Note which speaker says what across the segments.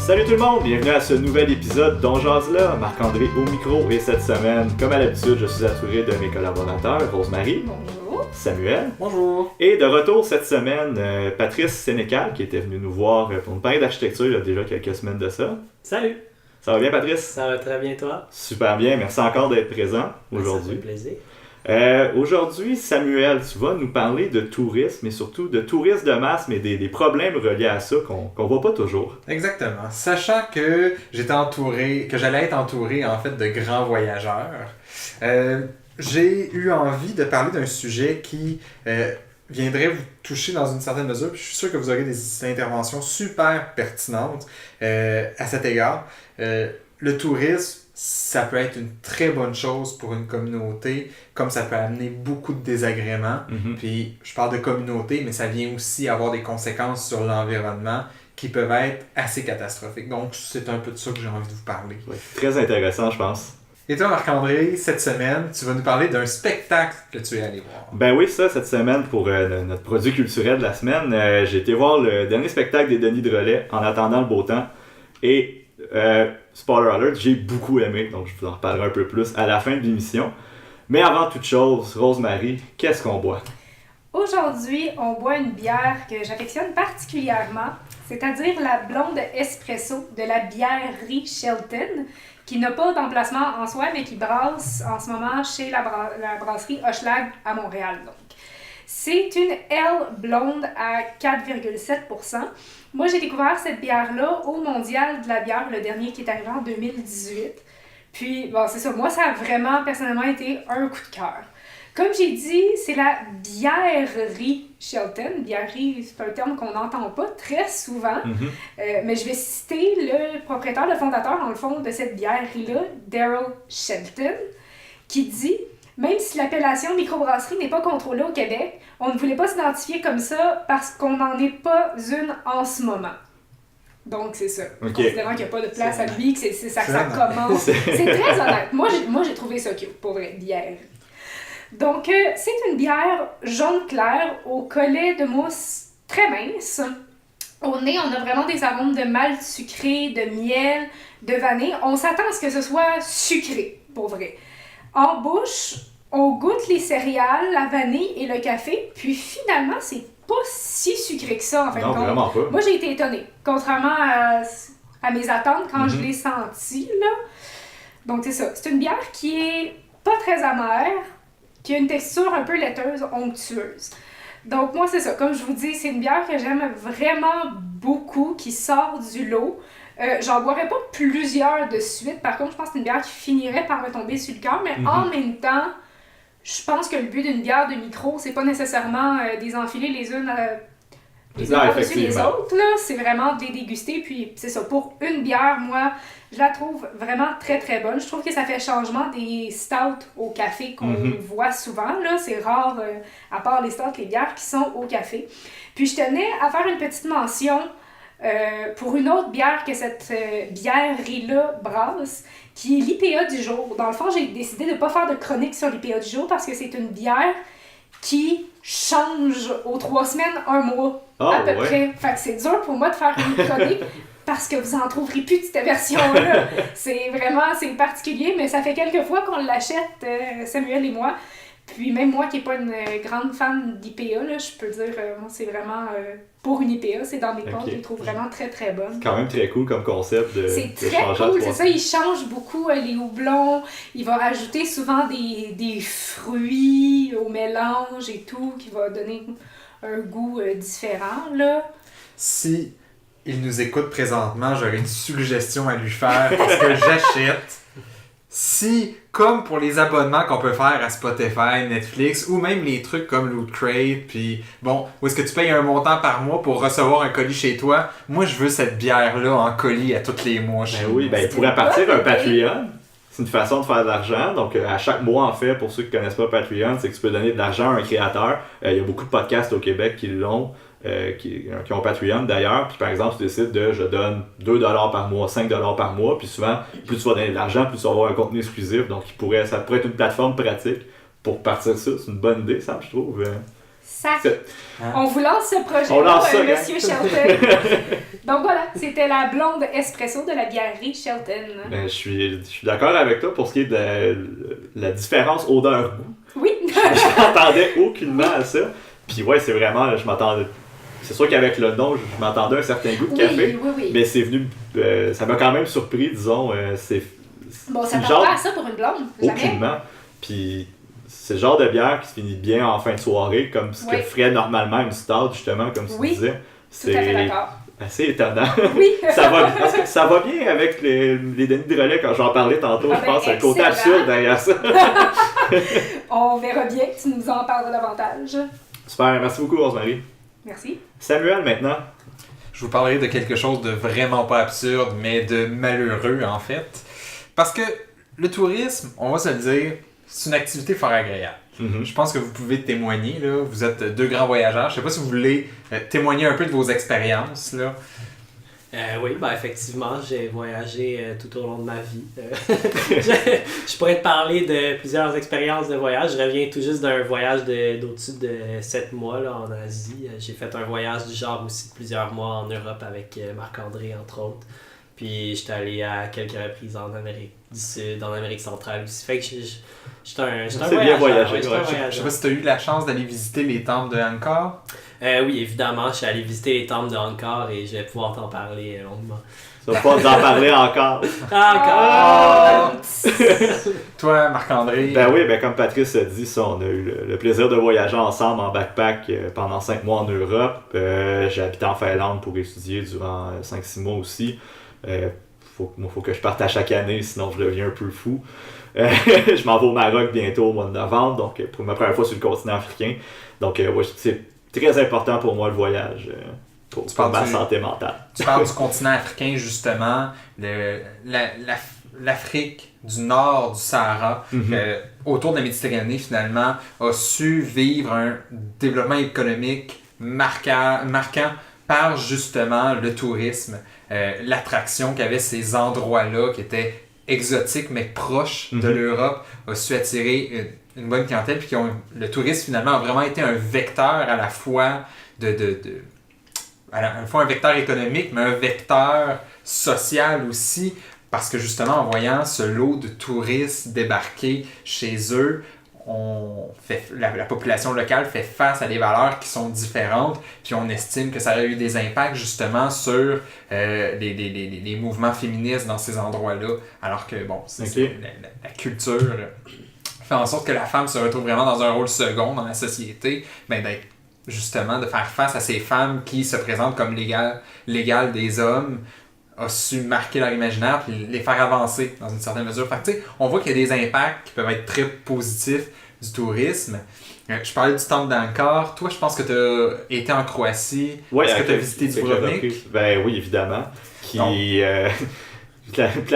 Speaker 1: Salut tout le monde, bienvenue à ce nouvel épisode d'On Jase là, Marc-André au micro et cette semaine, comme à l'habitude, je suis entouré de mes collaborateurs, Rosemary,
Speaker 2: bonjour,
Speaker 1: Samuel,
Speaker 3: bonjour,
Speaker 1: et de retour cette semaine, Patrice Sénécal qui était venu nous voir pour nous parler d'architecture il y a déjà quelques semaines de ça.
Speaker 3: Salut!
Speaker 1: Ça va bien Patrice?
Speaker 3: Ça va très bien toi?
Speaker 1: Super bien, merci encore d'être présent aujourd'hui.
Speaker 3: Ça fait plaisir.
Speaker 1: Aujourd'hui, Samuel, tu vas nous parler de tourisme et surtout de tourisme de masse, mais des problèmes reliés à ça qu'on voit pas toujours.
Speaker 4: Exactement. Sachant que j'allais être entouré en fait de grands voyageurs, j'ai eu envie de parler d'un sujet qui viendrait vous toucher dans une certaine mesure. Puis je suis sûr que vous aurez des interventions super pertinentes à cet égard. Le tourisme, ça peut être une très bonne chose pour une communauté, comme ça peut amener beaucoup de désagréments.
Speaker 1: Mm-hmm.
Speaker 4: Puis je parle de communauté, mais ça vient aussi avoir des conséquences sur l'environnement qui peuvent être assez catastrophiques. Donc c'est un peu de ça que j'ai envie de vous parler.
Speaker 1: Ouais, très intéressant, je pense.
Speaker 4: Et toi, Marc-André, cette semaine, tu vas nous parler d'un spectacle que tu es allé voir.
Speaker 1: Ben oui, ça, cette semaine, pour notre produit culturel de la semaine, j'ai été voir le dernier spectacle des Denis Drolet, En attendant le beau temps. Et spoiler alert, j'ai beaucoup aimé, donc je vous en reparlerai un peu plus à la fin de l'émission. Mais avant toute chose, Rosemary, qu'est-ce qu'on boit?
Speaker 2: Aujourd'hui, on boit une bière que j'affectionne particulièrement, c'est-à-dire la blonde espresso de la bièrerie Shelton, qui n'a pas d'emplacement en soi, mais qui brasse en ce moment chez la brasserie Hochelag à Montréal. Donc, c'est une ale blonde à 4,7%. Moi, j'ai découvert cette bière-là au Mondial de la bière, le dernier qui est arrivé en 2018. Puis, bon, c'est ça. Moi, ça a vraiment, personnellement, été un coup de cœur. Comme j'ai dit, c'est la bièrerie Shelton. Bièrerie, c'est un terme qu'on n'entend pas très souvent.
Speaker 1: Mm-hmm.
Speaker 2: Mais je vais citer le propriétaire, le fondateur, dans le fond, de cette bièrerie-là, Daryl Shelton, qui dit « Même si l'appellation microbrasserie n'est pas contrôlée au Québec, on ne voulait pas s'identifier comme ça parce qu'on n'en est pas une en ce moment. » Donc, c'est ça.
Speaker 1: Okay.
Speaker 2: Considérant qu'il n'y a pas de place à lui, que c'est ça que ça commence. C'est très honnête. Moi, j'ai trouvé ça cute, pour vrai, bière. Donc, c'est une bière jaune clair au collet de mousse très mince. Au nez, on a vraiment des arômes de malt sucré, de miel, de vanille. On s'attend à ce que ce soit sucré, pour vrai. En bouche, on goûte les céréales, la vanille et le café, puis finalement, c'est pas si sucré que ça, en fait.
Speaker 1: Non, vraiment pas.
Speaker 2: Moi, j'ai été étonnée, contrairement à mes attentes quand je l'ai senti, là. Donc, c'est ça. C'est une bière qui est pas très amère, qui a une texture un peu laiteuse, onctueuse. Donc, moi, c'est ça. Comme je vous dis, c'est une bière que j'aime vraiment beaucoup, qui sort du lot. J'en boirais pas plusieurs de suite. Par contre, je pense que c'est une bière qui finirait par me tomber sur le cœur. Mais en même temps, je pense que le but d'une bière de micro, c'est pas nécessairement des enfiler les unes par-dessus les autres. Là. C'est vraiment de les déguster. Puis c'est ça. Pour une bière, moi, je la trouve vraiment très très bonne. Je trouve que ça fait changement des stouts au café qu'on voit souvent. Là. C'est rare, à part les stouts, les bières qui sont au café. Puis je tenais à faire une petite mention pour une autre bière que cette bièrerie-là brasse, qui est l'IPA du jour. Dans le fond, j'ai décidé de ne pas faire de chronique sur l'IPA du jour parce que c'est une bière qui change aux 3 semaines, 1 mois, à peu près. Fait que c'est dur pour moi de faire une chronique parce que vous en trouverez plus de cette version-là. C'est particulier, mais ça fait quelques fois qu'on l'achète, Samuel et moi. Puis même moi qui n'ai pas une grande fan d'IPA, là, je peux dire, moi c'est vraiment pour une IPA, c'est dans mes comptes, je les trouve vraiment très très bonnes.
Speaker 1: C'est quand même très cool comme concept de
Speaker 2: c'est très cool, c'est ça, il change beaucoup les houblons, il va rajouter souvent des fruits au mélange et tout, qui va donner un goût différent, là.
Speaker 4: Si il nous écoute présentement, j'aurais une suggestion à lui faire parce que j'achète. Si, comme pour les abonnements qu'on peut faire à Spotify, Netflix, ou même les trucs comme Loot Crate, puis bon, où est-ce que tu payes un montant par mois pour recevoir un colis chez toi, moi je veux cette bière-là en colis à tous les mois.
Speaker 1: Ben oui, ben il pourrait partir un Patreon. C'est une façon de faire de l'argent. Donc, à chaque mois, en fait, pour ceux qui ne connaissent pas Patreon, c'est que tu peux donner de l'argent à un créateur. Il y a beaucoup de podcasts au Québec qui l'ont. Qui ont Patreon d'ailleurs, puis par exemple tu décides de je donne 2$ par mois, 5$ par mois, puis souvent plus tu vas donner de l'argent, plus tu vas avoir un contenu exclusif, donc ça pourrait être une plateforme pratique pour partir de ça. C'est une bonne idée, ça, je trouve.
Speaker 2: Sac.
Speaker 1: C'est-
Speaker 2: On vous lance ce
Speaker 1: On
Speaker 2: projet-là,
Speaker 1: lance ça, gang.
Speaker 2: Monsieur Shelton. Donc voilà, c'était la blonde espresso de la bièrerie Shelton.
Speaker 1: Ben, je suis d'accord avec toi pour ce qui est de la différence odeur-goût.
Speaker 2: Oui.
Speaker 1: Je m'attendais aucunement à ça. Puis ouais, c'est vraiment, je m'attendais. C'est sûr qu'avec le nom, je m'attendais à un certain goût de café.
Speaker 2: Oui.
Speaker 1: Mais c'est venu. Ça m'a quand même surpris, disons.
Speaker 2: Bon, ça
Speaker 1: le
Speaker 2: t'en pas à ça pour une blonde, jamais.
Speaker 1: Aucunement. Puis c'est le genre de bière qui se finit bien en fin de soirée, comme ce que
Speaker 2: Oui.
Speaker 1: ferait normalement une stout, justement, comme tu
Speaker 2: Oui.
Speaker 1: disais.
Speaker 2: Tout à fait
Speaker 1: C'est
Speaker 2: d'accord.
Speaker 1: assez étonnant.
Speaker 2: Oui.
Speaker 1: Parce que ça va bien avec les Denis de relais quand j'en parlais tantôt.
Speaker 2: Ah
Speaker 1: Je pense
Speaker 2: ben,
Speaker 1: le côté
Speaker 2: excellent.
Speaker 1: absurde derrière ça.
Speaker 2: On verra bien, tu nous en parles davantage.
Speaker 1: Super, merci beaucoup, Rosemary.
Speaker 2: Merci.
Speaker 1: Samuel, maintenant.
Speaker 4: Je vous parlerai de quelque chose de vraiment pas absurde, mais de malheureux en fait. Parce que le tourisme, on va se le dire, c'est une activité fort agréable.
Speaker 1: Mhm.
Speaker 4: Je pense que vous pouvez témoigner, là. Vous êtes deux grands voyageurs. Je sais pas si vous voulez témoigner un peu de vos expériences, là.
Speaker 3: Oui, ben effectivement, j'ai voyagé tout au long de ma vie. Je pourrais te parler de plusieurs expériences de voyage. Je reviens tout juste d'un voyage d'au-dessus de 7 mois là, en Asie. J'ai fait un voyage du genre aussi de plusieurs mois en Europe avec Marc-André, entre autres. Puis j'étais allé à quelques reprises en Amérique du Sud, en Amérique centrale aussi. Fait que j'étais un
Speaker 1: C'est bien
Speaker 3: voyageur.
Speaker 1: voyagé,
Speaker 3: Ouais, j'étais un
Speaker 1: ouais.
Speaker 4: Je sais
Speaker 3: voyageur.
Speaker 4: pas si tu as eu la chance d'aller visiter les temples de Angkor.
Speaker 3: Oui, évidemment, je suis allé visiter les temples de Angkor et je vais pouvoir t'en parler longuement.
Speaker 1: Ça va pas nous en parler encore.
Speaker 3: Angkor!
Speaker 4: Toi, Marc-André.
Speaker 1: Ben oui, ben comme Patrice a dit, ça, on a eu le plaisir de voyager ensemble en backpack pendant 5 mois en Europe. J'ai habité en Finlande pour étudier durant 5-6 mois aussi. Faut que je parte à chaque année, sinon je deviens un peu fou. Je m'en vais au Maroc bientôt au mois de novembre, donc pour ma première fois sur le continent africain. Donc ouais, c'est très important pour moi le voyage, pour ma santé mentale.
Speaker 4: Tu parles du continent africain, justement, l'Afrique du nord du Sahara, autour de la Méditerranée, finalement, a su vivre un développement économique marquant par, justement, le tourisme, l'attraction qu'avaient ces endroits-là qui étaient exotiques, mais proches de l'Europe, a su attirer une bonne clientèle, puis le tourisme, finalement, a vraiment été un vecteur à la fois à la fois un vecteur économique, mais un vecteur social aussi, parce que justement, en voyant ce lot de touristes débarquer chez eux, la population locale fait face à des valeurs qui sont différentes, puis on estime que ça aurait eu des impacts justement sur les mouvements féministes dans ces endroits-là, alors que bon, la culture fait en sorte que la femme se retrouve vraiment dans un rôle second dans la société, ben d'être justement de faire face à ces femmes qui se présentent comme l'égale des hommes, a su marquer leur imaginaire et les faire avancer dans une certaine mesure. Fait que, tu sais, on voit qu'il y a des impacts qui peuvent être très positifs du tourisme. Je parlais du temple d'Angkor. Toi, je pense que tu as été en Croatie.
Speaker 1: Ouais,
Speaker 4: est-ce que tu as visité Dubrovnik?
Speaker 1: Ben oui, évidemment. La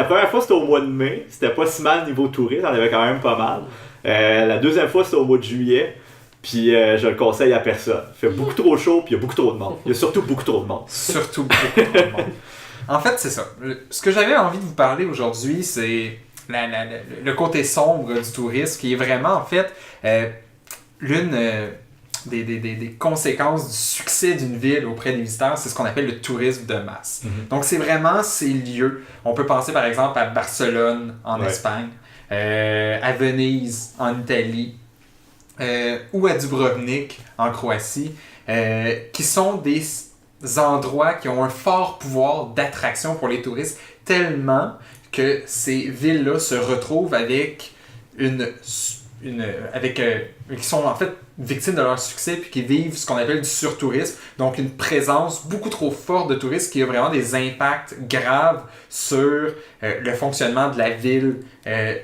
Speaker 1: première fois, c'était au mois de mai. C'était pas si mal niveau tourisme, on avait quand même pas mal. La deuxième fois, c'était au mois de juillet. Puis je le conseille à personne. Il fait beaucoup trop chaud, puis il y a beaucoup trop de monde. Il y a surtout beaucoup trop de monde.
Speaker 4: Surtout beaucoup trop de monde. En fait, c'est ça. Ce que j'avais envie de vous parler aujourd'hui, c'est le côté sombre du tourisme, qui est vraiment, en fait, l'une des conséquences du succès d'une ville auprès des visiteurs, c'est ce qu'on appelle le tourisme de masse. Donc, c'est vraiment ces lieux. On peut penser, par exemple, à Barcelone, en Espagne, à Venise, en Italie, ou à Dubrovnik, en Croatie, qui sont des endroits qui ont un fort pouvoir d'attraction pour les touristes, tellement que ces villes-là se retrouvent avec qui sont en fait victimes de leur succès puis qui vivent ce qu'on appelle du surtourisme, donc une présence beaucoup trop forte de touristes qui a vraiment des impacts graves sur le fonctionnement de la ville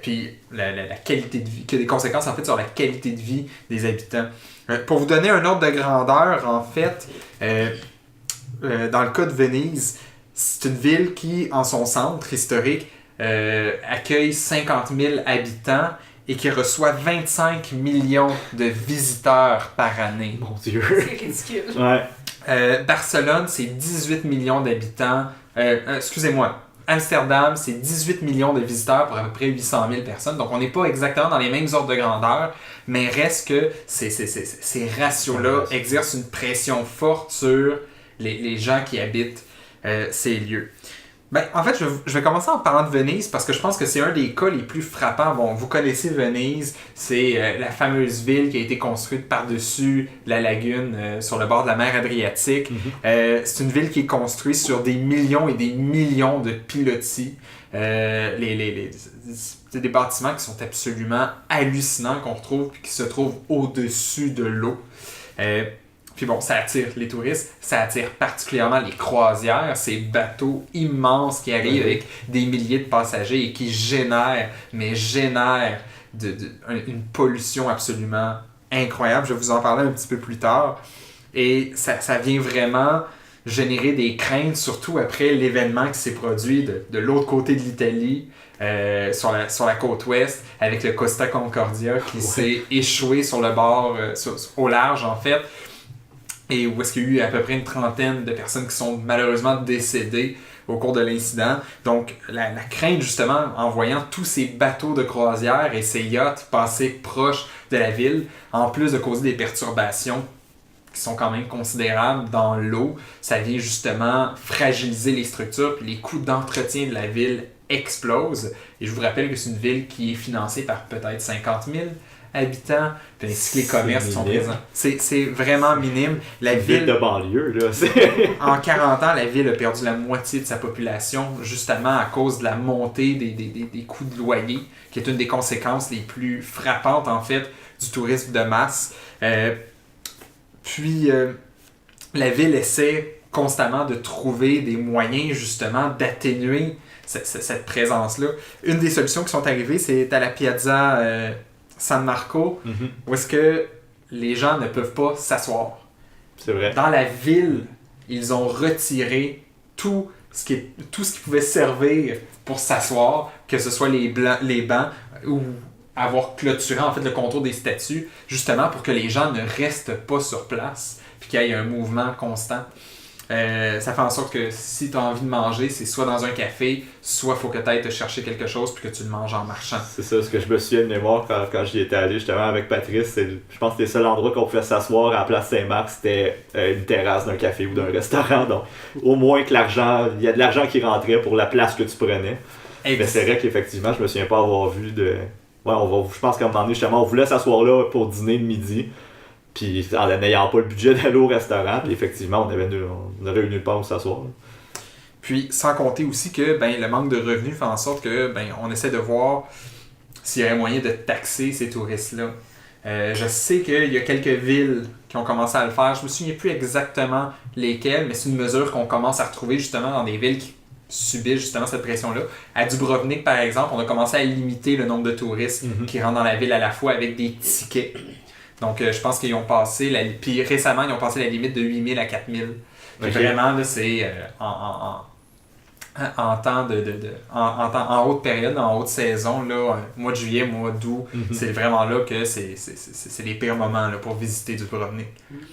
Speaker 4: puis la qualité de vie, qui a des conséquences en fait sur la qualité de vie des habitants. Pour vous donner un ordre de grandeur, en fait, dans le cas de Venise, c'est une ville qui, en son centre historique, accueille 50 000 habitants et qui reçoit 25 millions de visiteurs par année.
Speaker 1: Mon Dieu!
Speaker 2: C'est ridicule.
Speaker 1: Ouais.
Speaker 4: Barcelone, c'est 18 millions d'habitants. Excusez-moi. Amsterdam, c'est 18 millions de visiteurs pour à peu près 800 000 personnes. Donc, on n'est pas exactement dans les mêmes ordres de grandeur, mais reste que ces ratios-là exercent une pression forte sur les gens qui habitent ces lieux. Ben, en fait, je vais commencer en parlant de Venise parce que je pense que c'est un des cas les plus frappants. Bon, vous connaissez Venise, c'est la fameuse ville qui a été construite par-dessus la lagune sur le bord de la mer Adriatique. C'est une ville qui est construite sur des millions et des millions de pilotis. C'est des bâtiments qui sont absolument hallucinants qu'on retrouve et qui se trouvent au-dessus de l'eau. Puis bon, ça attire les touristes, ça attire particulièrement les croisières, ces bateaux immenses qui arrivent avec des milliers de passagers et qui génèrent une pollution absolument incroyable. Je vais vous en parler un petit peu plus tard. Et ça vient vraiment générer des craintes, surtout après l'événement qui s'est produit de l'autre côté de l'Italie, sur la côte ouest, avec le Costa Concordia qui s'est échoué sur le bord, au large en fait. Et où est-ce qu'il y a eu à peu près une trentaine de personnes qui sont malheureusement décédées au cours de l'incident. Donc, la crainte, justement, en voyant tous ces bateaux de croisière et ces yachts passer proche de la ville, en plus de causer des perturbations qui sont quand même considérables dans l'eau, ça vient justement fragiliser les structures, puis les coûts d'entretien de la ville explosent. Et je vous rappelle que c'est une ville qui est financée par peut-être 50 000 habitants, puis ainsi que les commerces qui sont présents. C'est vraiment minime. La ville
Speaker 1: de banlieue, là.
Speaker 4: En 40 ans, la ville a perdu la moitié de sa population, justement à cause de la montée des coûts de loyer, qui est une des conséquences les plus frappantes, en fait, du tourisme de masse. Puis, la ville essaie constamment de trouver des moyens, justement, d'atténuer cette présence-là. Une des solutions qui sont arrivées, c'est à la Piazza San Marco, où est-ce que les gens ne peuvent pas s'asseoir.
Speaker 1: C'est vrai.
Speaker 4: Dans la ville, ils ont retiré tout ce qui pouvait servir pour s'asseoir, que ce soit les bancs ou avoir clôturé en fait le contour des statues, justement pour que les gens ne restent pas sur place, puis qu'il y ait un mouvement constant. Ça fait en sorte que si tu as envie de manger, c'est soit dans un café, soit il faut que tu ailles te chercher quelque chose puis que tu le manges en marchant.
Speaker 1: C'est ça, ce que je me souviens de mémoire quand j'y étais allé justement avec Patrice. Je pense que le seul endroit qu'on pouvait s'asseoir à la place Saint-Marc, c'était une terrasse d'un café ou d'un restaurant. Donc au moins que il y a de l'argent qui rentrait pour la place que tu prenais. Mais c'est vrai qu'effectivement, je me souviens pas avoir vu de... Ouais, je pense qu'à un moment donné, justement, on voulait s'asseoir là pour dîner le midi. Puis en n'ayant pas le budget d'aller au restaurant, puis effectivement, on aurait eu nulle part où s'asseoir.
Speaker 4: Puis sans compter aussi que le manque de revenus fait en sorte que on essaie de voir s'il y aurait moyen de taxer ces touristes-là. Je sais qu'il y a quelques villes qui ont commencé à le faire. Je me souviens plus exactement lesquelles, mais c'est une mesure qu'on commence à retrouver justement dans des villes qui subissent justement cette pression-là. À Dubrovnik, par exemple, on a commencé à limiter le nombre de touristes qui rentrent dans la ville à la fois avec des tickets. Donc, je pense qu'ils ont passé, puis récemment, ils ont passé la limite de 8 000 à 4 000. Okay. Vraiment, là, c'est en haute période, en haute saison, là, mois de juillet, mois d'août, c'est vraiment là que c'est les pires moments là, pour visiter Dubrovnik.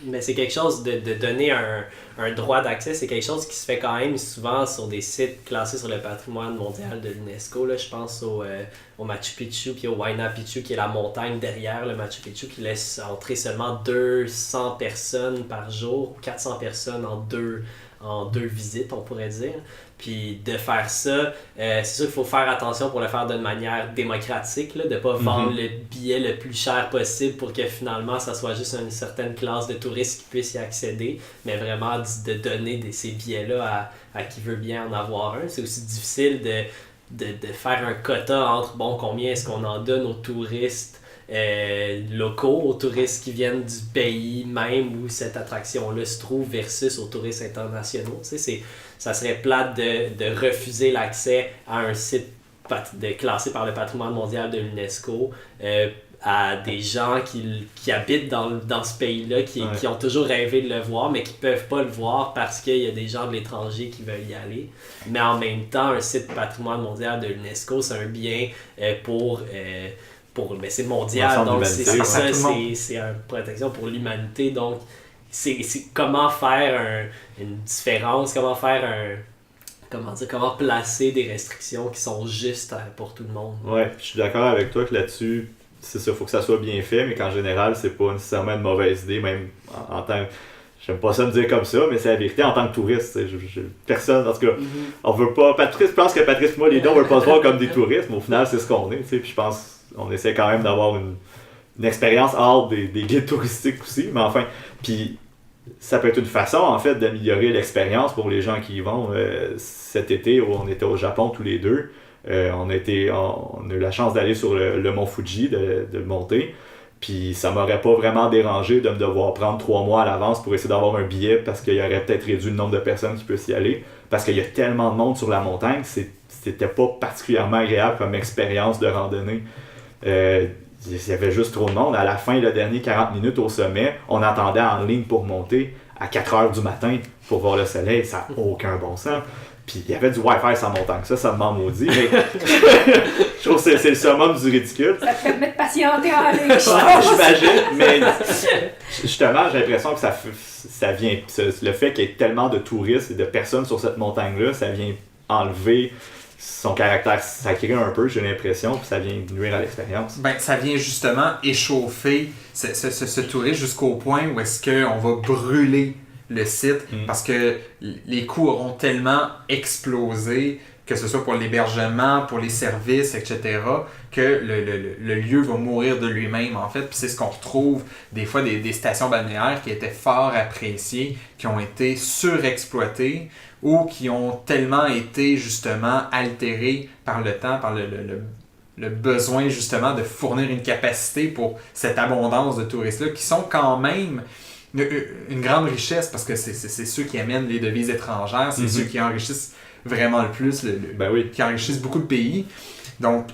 Speaker 3: Mais c'est quelque chose de donner un droit d'accès, c'est quelque chose qui se fait quand même souvent sur des sites classés sur le patrimoine mondial de l'UNESCO. Là, je pense au Machu Picchu puis au Huayna Picchu, qui est la montagne derrière le Machu Picchu, qui laisse entrer seulement 200 personnes par jour, 400 personnes en deux visites, on pourrait dire. Puis de faire ça, c'est sûr qu'il faut faire attention pour le faire d'une manière démocratique, là, de ne pas vendre le billet le plus cher possible pour que finalement ça soit juste une certaine classe de touristes qui puissent y accéder, mais vraiment de donner ces billets-là à qui veut bien en avoir un. C'est aussi difficile de faire un quota entre combien est-ce qu'on en donne aux touristes locaux, aux touristes qui viennent du pays même où cette attraction-là se trouve versus aux touristes internationaux. Tu sais, ça serait plate de refuser l'accès à un site classé par le patrimoine mondial de l'UNESCO à des gens qui habitent dans ce pays-là, qui ont toujours rêvé de le voir, mais qui ne peuvent pas le voir parce qu'il y a des gens de l'étranger qui veulent y aller. Mais en même temps, un site patrimoine mondial de l'UNESCO, c'est un bien c'est mondial, donc c'est ça, c'est une protection pour l'humanité, donc c'est comment faire une différence, comment faire comment placer des restrictions qui sont justes pour tout le monde.
Speaker 1: Ouais, je suis d'accord avec toi que là-dessus, c'est ça, faut que ça soit bien fait, mais qu'en général, c'est pas nécessairement une mauvaise idée, même en tant que... J'aime pas ça me dire comme ça, mais c'est la vérité en tant que touriste. Personne, en tout cas, on veut pas... Patrice, je pense que Patrice et moi, les deux, on veut pas se voir comme des touristes, mais au final, c'est ce qu'on est, tu sais. Puis je pense qu'on essaie quand même d'avoir une expérience hors des guides touristiques aussi, mais enfin, puis ça peut être une façon, en fait, d'améliorer l'expérience pour les gens qui y vont. Cet été, où on était au Japon tous les deux, on a eu la chance d'aller sur le mont Fuji, de le monter. Puis ça m'aurait pas vraiment dérangé de me devoir prendre 3 mois à l'avance pour essayer d'avoir un billet parce qu'il y aurait peut-être réduit le nombre de personnes qui peuvent y aller. Parce qu'il y a tellement de monde sur la montagne, c'était pas particulièrement agréable comme expérience de randonnée. Il y avait juste trop de monde. À la fin, le dernier 40 minutes au sommet, on attendait en ligne pour monter à 4 heures du matin pour voir le soleil. Ça n'a aucun bon sens. Puis il y avait du Wi-Fi sans montant que ça m'en maudit. Mais je trouve que c'est le summum du ridicule.
Speaker 2: Ça te permet de patienter en ligne.
Speaker 1: J'imagine, mais justement, j'ai l'impression que ça vient. Le fait qu'il y ait tellement de touristes et de personnes sur cette montagne-là, ça vient enlever son caractère sacré un peu, j'ai l'impression, puis ça vient nuire à l'expérience.
Speaker 4: Ben, ça vient justement échauffer ce tourisme jusqu'au point où est-ce qu'on va brûler le site parce que les coûts auront tellement explosé, que ce soit pour l'hébergement, pour les services, etc., que le lieu va mourir de lui-même, en fait. Puis c'est ce qu'on retrouve des fois des stations balnéaires qui étaient fort appréciées, qui ont été surexploitées ou qui ont tellement été justement altérées par le temps, par le besoin justement de fournir une capacité pour cette abondance de touristes-là, qui sont quand même une grande richesse, parce que c'est ceux qui amènent les devises étrangères, c'est ceux qui enrichissent vraiment le plus, qui enrichissent beaucoup de pays. Donc,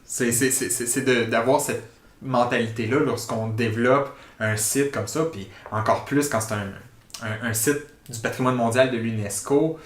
Speaker 4: c'est d'avoir cette mentalité-là lorsqu'on développe un site comme ça, puis encore plus quand c'est un site du patrimoine mondial de l'UNESCO.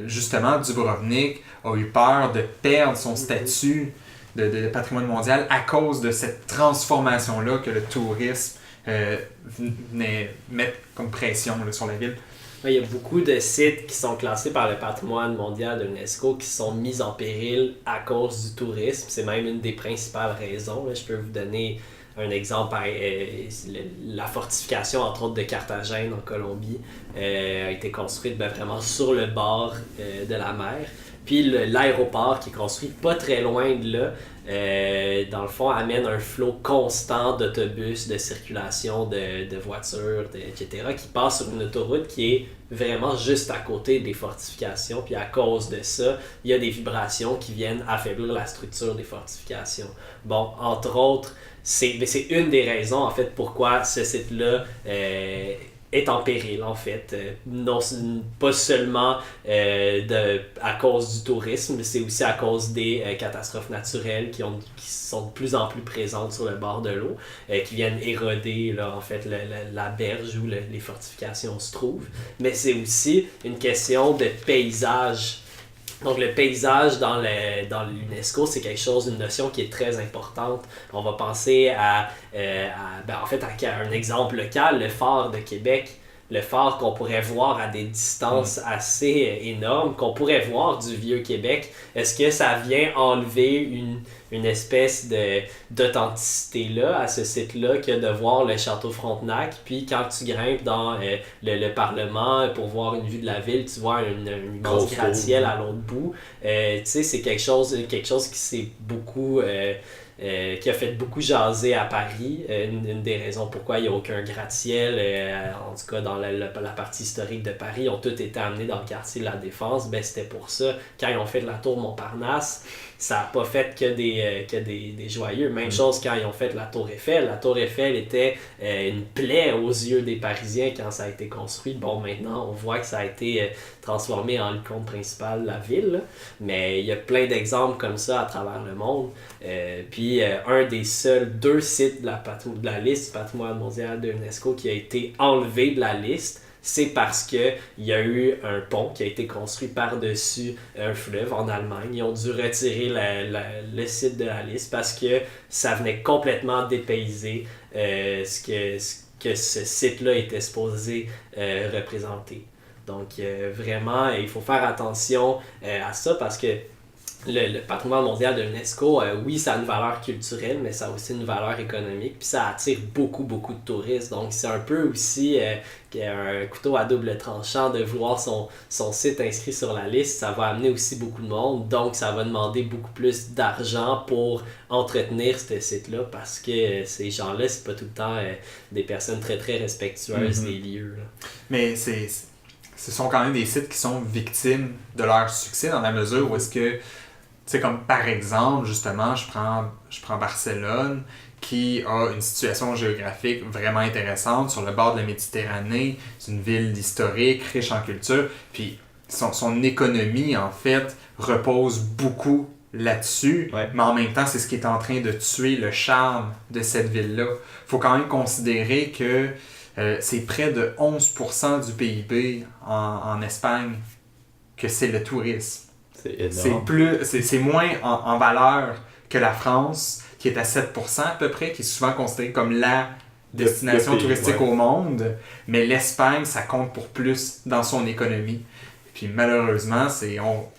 Speaker 4: Justement, Dubrovnik a eu peur de perdre son statut de patrimoine mondial à cause de cette transformation-là que le tourisme venait mettre comme pression là, sur la ville.
Speaker 3: Il y a beaucoup de sites qui sont classés par le patrimoine mondial de l'UNESCO qui sont mis en péril à cause du tourisme. C'est même une des principales raisons. Je peux vous donner un exemple. La fortification, entre autres, de Carthagène en Colombie a été construite vraiment sur le bord de la mer. Puis l'aéroport qui est construit pas très loin de là, dans le fond, amène un flot constant d'autobus, de circulation, de voitures, etc., qui passe sur une autoroute qui est vraiment juste à côté des fortifications. Puis à cause de ça, il y a des vibrations qui viennent affaiblir la structure des fortifications. Bon, entre autres, c'est une des raisons, en fait, pourquoi ce site-là est en péril, en fait. Non, pas seulement à cause du tourisme, mais c'est aussi à cause des catastrophes naturelles qui sont de plus en plus présentes sur le bord de l'eau, qui viennent éroder là, en fait, la berge où les fortifications se trouvent. Mais c'est aussi une question de paysage. Donc le paysage dans l'UNESCO, c'est une notion qui est très importante. On va penser à un exemple local, le phare de Québec. Le phare qu'on pourrait voir à des distances assez énormes, qu'on pourrait voir du Vieux-Québec. Est-ce que ça vient enlever une espèce d'authenticité là à ce site-là que de voir le château Frontenac? Puis quand tu grimpes dans le Parlement pour voir une vue de la ville, tu vois une immense gratte-ciel à l'autre bout. Tu sais, c'est quelque chose qui s'est beaucoup... qui a fait beaucoup jaser à Paris. Une des raisons pourquoi il n'y a aucun gratte-ciel, en tout cas dans la partie historique de Paris, ont tous été amenés dans le quartier de la Défense. C'était pour ça. Quand ils ont fait de la tour Montparnasse, ça n'a pas fait que des joyeux. Même chose quand ils ont fait la tour Eiffel. La tour Eiffel était une plaie aux yeux des Parisiens quand ça a été construit. Bon, maintenant, on voit que ça a été transformé en l'icône principale de la ville. Là. Mais il y a plein d'exemples comme ça à travers le monde. Puis un des seuls 2 sites de la liste du patrimoine mondial de l'UNESCO qui a été enlevé de la liste, c'est parce qu'il y a eu un pont qui a été construit par-dessus un fleuve en Allemagne. Ils ont dû retirer le site de la liste parce que ça venait complètement dépayser ce que ce site-là était supposé représenter. Donc vraiment, il faut faire attention à ça parce que le patrimoine mondial de l'UNESCO, oui, ça a une valeur culturelle, mais ça a aussi une valeur économique, puis ça attire beaucoup, beaucoup de touristes. Donc, c'est un peu aussi un couteau à double tranchant de vouloir son site inscrit sur la liste. Ça va amener aussi beaucoup de monde, donc ça va demander beaucoup plus d'argent pour entretenir ce site-là, parce que ces gens-là, c'est pas tout le temps des personnes très, très respectueuses des lieux. Là.
Speaker 4: Mais ce sont quand même des sites qui sont victimes de leur succès dans la mesure où est-ce que, tu sais, comme par exemple, justement, je prends Barcelone, qui a une situation géographique vraiment intéressante sur le bord de la Méditerranée. C'est une ville historique, riche en culture. Puis son économie, en fait, repose beaucoup là-dessus.
Speaker 1: Ouais.
Speaker 4: Mais en même temps, c'est ce qui est en train de tuer le charme de cette ville-là. Il faut quand même considérer que c'est près de 11% du PIB en Espagne que c'est le tourisme.
Speaker 1: C'est énorme.
Speaker 4: C'est moins en valeur que la France, qui est à 7% à peu près, qui est souvent considérée comme la destination
Speaker 1: le pays,
Speaker 4: touristique
Speaker 1: ouais.
Speaker 4: au monde. Mais l'Espagne, ça compte pour plus dans son économie. Puis malheureusement,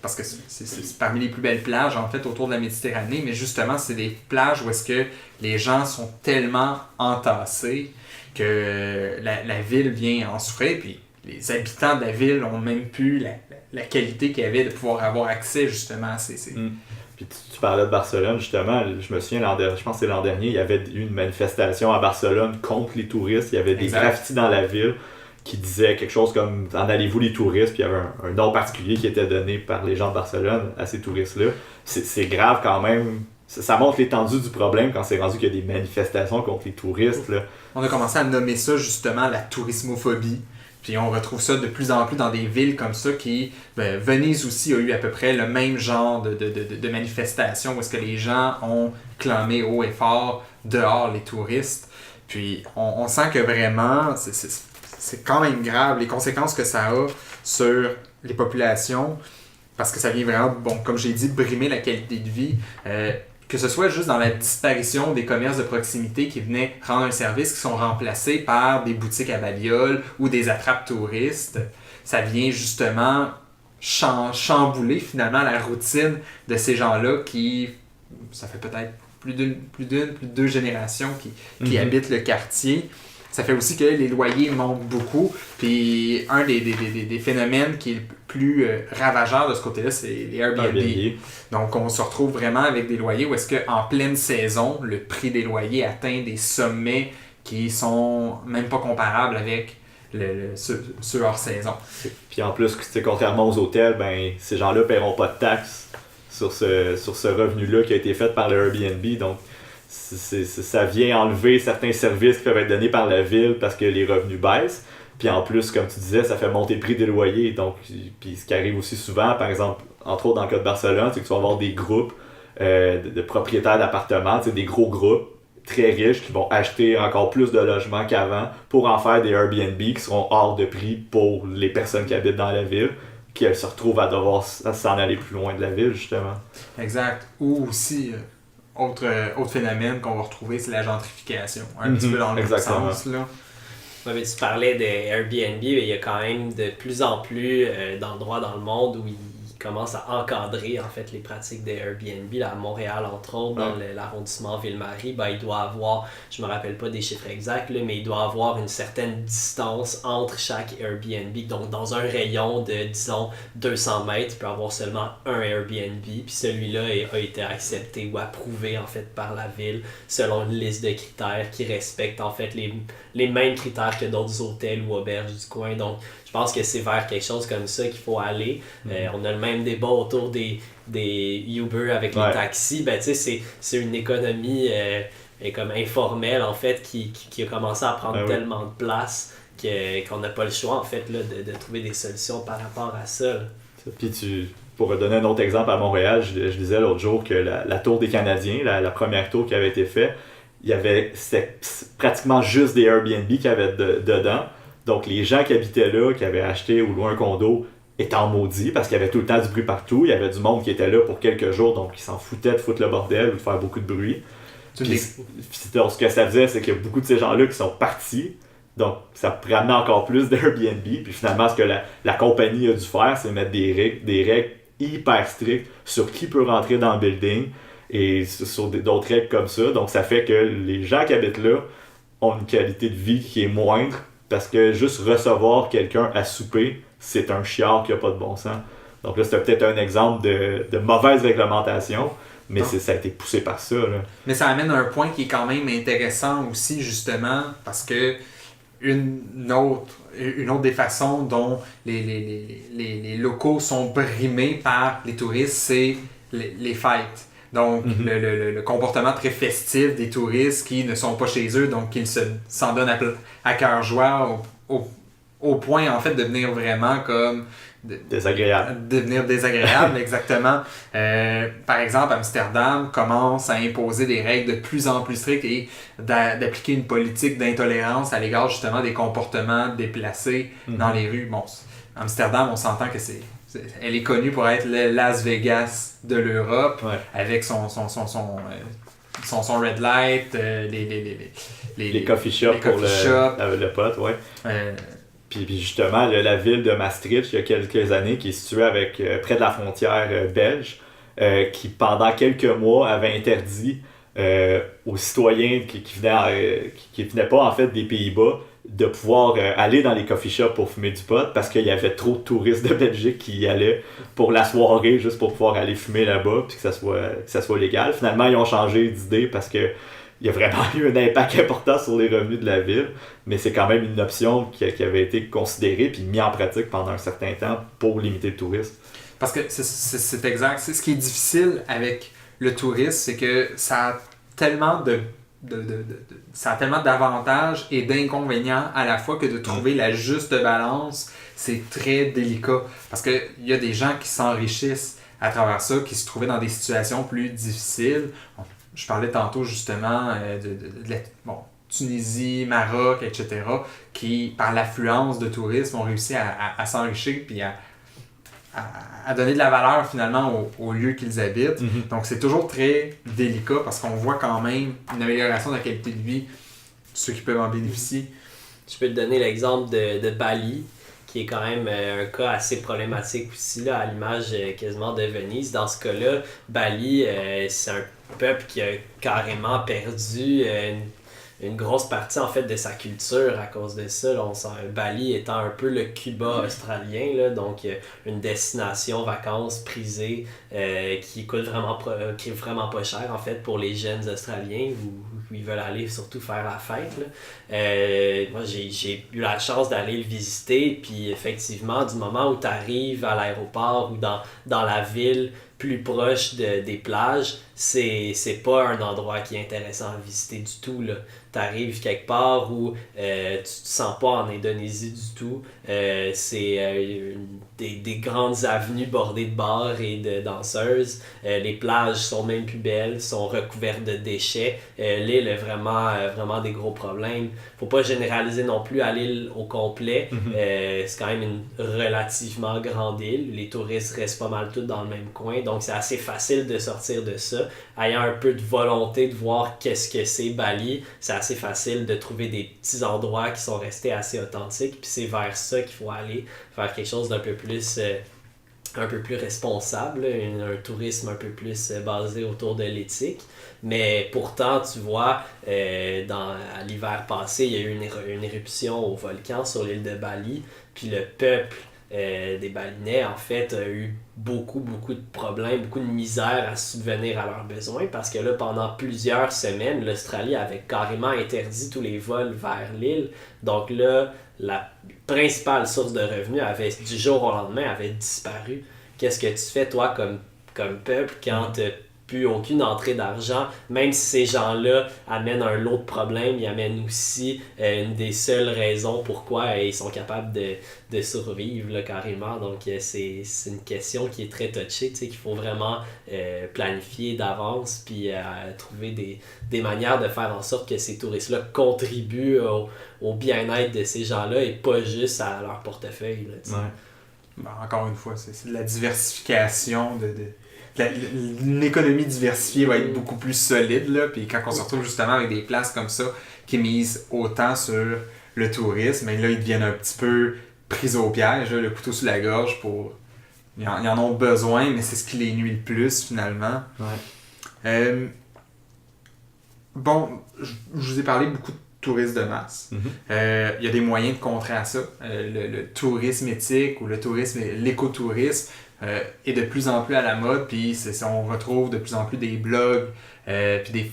Speaker 4: parce que c'est parmi les plus belles plages en fait autour de la Méditerranée, mais justement, c'est des plages où est-ce que les gens sont tellement entassés que la ville vient en souffrir. Puis les habitants de la ville n'ont même plus la qualité qu'il y avait de pouvoir avoir accès justement à ces...
Speaker 1: Puis tu parlais de Barcelone, justement, je me souviens, je pense que c'est l'an dernier, il y avait eu une manifestation à Barcelone contre les touristes, il y avait des graffitis dans la ville qui disaient quelque chose comme « En allez-vous les touristes », puis il y avait un nom particulier qui était donné par les gens de Barcelone à ces touristes-là. C'est grave quand même, ça montre l'étendue du problème quand c'est rendu qu'il y a des manifestations contre les touristes. Là.
Speaker 4: On a commencé à nommer ça justement la tourismophobie. Puis on retrouve ça de plus en plus dans des villes comme ça qui... Venise aussi a eu à peu près le même genre de manifestation où est-ce que les gens ont clamé haut et fort dehors les touristes. Puis on sent que vraiment, c'est quand même grave les conséquences que ça a sur les populations parce que ça vient vraiment, bon, comme j'ai dit, brimer la qualité de vie. Que ce soit juste dans la disparition des commerces de proximité qui venaient rendre un service, qui sont remplacés par des boutiques à babioles ou des attrapes touristes, ça vient justement chambouler finalement la routine de ces gens-là qui, ça fait peut-être plus de deux générations qui habitent le quartier. Ça fait aussi que les loyers montent beaucoup. Puis un des phénomènes qui est le plus ravageur de ce côté-là, c'est les Airbnb. Donc on se retrouve vraiment avec des loyers où est-ce qu'en pleine saison, le prix des loyers atteint des sommets qui sont même pas comparables avec ceux hors saison.
Speaker 1: Puis en plus, contrairement aux hôtels, ben, ces gens-là ne paieront pas de taxes sur ce revenu-là qui a été fait par le Airbnb. Donc ça vient enlever certains services qui peuvent être donnés par la ville parce que les revenus baissent. Puis en plus, comme tu disais, ça fait monter le prix des loyers. Donc, puis ce qui arrive aussi souvent, par exemple, entre autres dans le cas de Barcelone, c'est que tu vas avoir des groupes de propriétaires d'appartements, des gros groupes très riches qui vont acheter encore plus de logements qu'avant pour en faire des Airbnb qui seront hors de prix pour les personnes qui habitent dans la ville, qui elles se retrouvent à devoir s'en aller plus loin de la ville, justement.
Speaker 4: Exact. Ou aussi... Autre phénomène qu'on va retrouver, c'est la gentrification. Un petit peu dans le même sens. Là.
Speaker 3: Ouais, mais tu parlais des Airbnb, mais il y a quand même de plus en plus d'endroits dans le monde où ils commencent à encadrer en fait les pratiques des Airbnb. Là, à Montréal, entre autres, dans l'arrondissement Ville-Marie, il doit avoir, je me rappelle pas des chiffres exacts, là, mais il doit avoir une certaine distance entre chaque Airbnb. Donc, dans un rayon de, disons, 200 mètres, il peut y avoir seulement un Airbnb, puis celui-là a été accepté ou approuvé en fait par la ville selon une liste de critères qui respectent en fait les mêmes critères que d'autres hôtels ou auberges du coin. Donc, je pense que c'est vers quelque chose comme ça qu'il faut aller. On a le même débat autour des Uber avec les taxis. Ben, c'est une économie comme informelle en fait qui a commencé à prendre tellement de place qu'on n'a pas le choix en fait là, de trouver des solutions par rapport à ça.
Speaker 1: Puis pour donner un autre exemple à Montréal, je disais l'autre jour que la tour des Canadiens, la première tour qui avait été faite, c'était pratiquement juste des Airbnb qu'il y avait dedans. Donc les gens qui habitaient là, qui avaient acheté ou loué un condo, étaient en maudit parce qu'il y avait tout le temps du bruit partout. Il y avait du monde qui était là pour quelques jours, donc ils s'en foutaient de foutre le bordel ou de faire beaucoup de bruit. Puis, donc, ce que ça faisait, c'est qu'il y a beaucoup de ces gens-là qui sont partis. Donc, ça pourrait amener encore plus d'Airbnb. Puis finalement, ce que la compagnie a dû faire, c'est mettre des règles hyper strictes sur qui peut rentrer dans le building et sur d'autres règles comme ça. Donc, ça fait que les gens qui habitent là ont une qualité de vie qui est moindre parce que juste recevoir quelqu'un à souper, c'est un chiard qui n'a pas de bon sens. Donc là, c'était peut-être un exemple de mauvaise réglementation, mais ça a été poussé par ça. Là.
Speaker 4: Mais ça amène un point qui est quand même intéressant aussi, justement, parce que une autre des façons dont les locaux sont brimés par les touristes, c'est les fêtes. Donc, le comportement très festif des touristes qui ne sont pas chez eux, donc qu'ils s'en donnent à cœur joie au point, en fait, de devenir vraiment comme...
Speaker 1: Devenir
Speaker 4: désagréable, exactement. Par exemple, Amsterdam commence à imposer des règles de plus en plus strictes et d'appliquer une politique d'intolérance à l'égard justement des comportements déplacés dans les rues. Bon, Amsterdam, on s'entend que elle est connue pour être le Las Vegas de l'Europe, avec son red light,
Speaker 1: les coffee shops pour le pot, ouais. Puis justement, la ville de Maastricht, il y a quelques années, qui est située près de la frontière belge, qui pendant quelques mois avait interdit aux citoyens qui venaient pas en fait des Pays-Bas de pouvoir aller dans les coffee shops pour fumer du pot parce qu'il y avait trop de touristes de Belgique qui y allaient pour la soirée juste pour pouvoir aller fumer là-bas puis que ça soit légal. Finalement, ils ont changé d'idée parce que il y a vraiment eu un impact important sur les revenus de la ville, mais c'est quand même une option qui avait été considérée puis mise en pratique pendant un certain temps pour limiter le tourisme.
Speaker 4: Parce que c'est exact. C'est ce qui est difficile avec le tourisme, c'est que ça a tellement ça a tellement d'avantages et d'inconvénients à la fois que de trouver la juste balance, c'est très délicat. Parce qu'il y a des gens qui s'enrichissent à travers ça, qui se trouvaient dans des situations plus difficiles. Je parlais tantôt justement de Tunisie, Maroc, etc., qui, par l'affluence de touristes, ont réussi à s'enrichir puis à donner de la valeur finalement au lieu qu'ils habitent. Donc c'est toujours très délicat parce qu'on voit quand même une amélioration de la qualité de vie de ceux qui peuvent en bénéficier.
Speaker 3: Je peux te donner l'exemple de Bali, qui est quand même un cas assez problématique aussi, là, à l'image quasiment de Venise. Dans ce cas-là, Bali, c'est un peuple qui a carrément perdu une grosse partie en fait de sa culture à cause de ça. Là, Bali étant un peu le Cuba australien, là, donc une destination vacances prisée qui coûte vraiment pas cher en fait pour les jeunes Australiens où ils veulent aller surtout faire la fête. Là. Moi j'ai eu la chance d'aller le visiter, puis effectivement du moment où tu arrives à l'aéroport ou dans la ville plus proche des plages, c'est pas un endroit qui est intéressant à visiter du tout. Tu arrives quelque part où tu te sens pas en Indonésie du tout. C'est des grandes avenues bordées de bars et de danseuses. Les plages sont même plus belles, sont recouvertes de déchets. L'île a vraiment des gros problèmes. Faut pas généraliser non plus à l'île au complet. C'est quand même une relativement grande île. Les touristes restent pas mal tous dans le même coin. Donc c'est assez facile de sortir de ça. Ayant un peu de volonté de voir qu'est-ce que c'est Bali, c'est assez facile de trouver des petits endroits qui sont restés assez authentiques. Puis c'est vers ça qu'il faut aller, faire quelque chose d'un peu plus responsable, un tourisme un peu plus basé autour de l'éthique. Mais pourtant, tu vois, à l'hiver passé, il y a eu une éruption au volcan sur l'île de Bali, puis le peuple des Balinais, en fait, a eu beaucoup de problèmes, beaucoup de misère à subvenir à leurs besoins, parce que là, pendant plusieurs semaines, l'Australie avait carrément interdit tous les vols vers l'île. Donc là, la principale source de revenus du jour au lendemain avait disparu. Qu'est-ce que tu fais, toi, comme peuple, quand tu n'as plus aucune entrée d'argent, même si ces gens-là amènent un lot de problèmes, ils amènent aussi une des seules raisons pourquoi ils sont capables de survivre, là, carrément. Donc c'est une question qui est très touchée, tu sais, qu'il faut vraiment planifier d'avance, puis trouver des manières de faire en sorte que ces touristes-là contribuent au bien-être de ces gens-là et pas juste à leur portefeuille, là, tu sais.
Speaker 4: Ben, encore une fois, c'est de la diversification une économie diversifiée va être beaucoup plus solide, là, puis quand on se retrouve justement avec des places comme ça qui misent autant sur le tourisme, mais là, ils deviennent un petit peu pris au piège, là, le couteau sous la gorge pour... Ils en ont besoin, mais c'est ce qui les nuit le plus, finalement.
Speaker 1: Ouais.
Speaker 4: Bon, je vous ai parlé beaucoup de tourisme de masse. Il y a des moyens de contrer à ça. Le tourisme éthique ou le tourisme, l'écotourisme est de plus en plus à la mode, puis on retrouve de plus en plus des blogs, puis des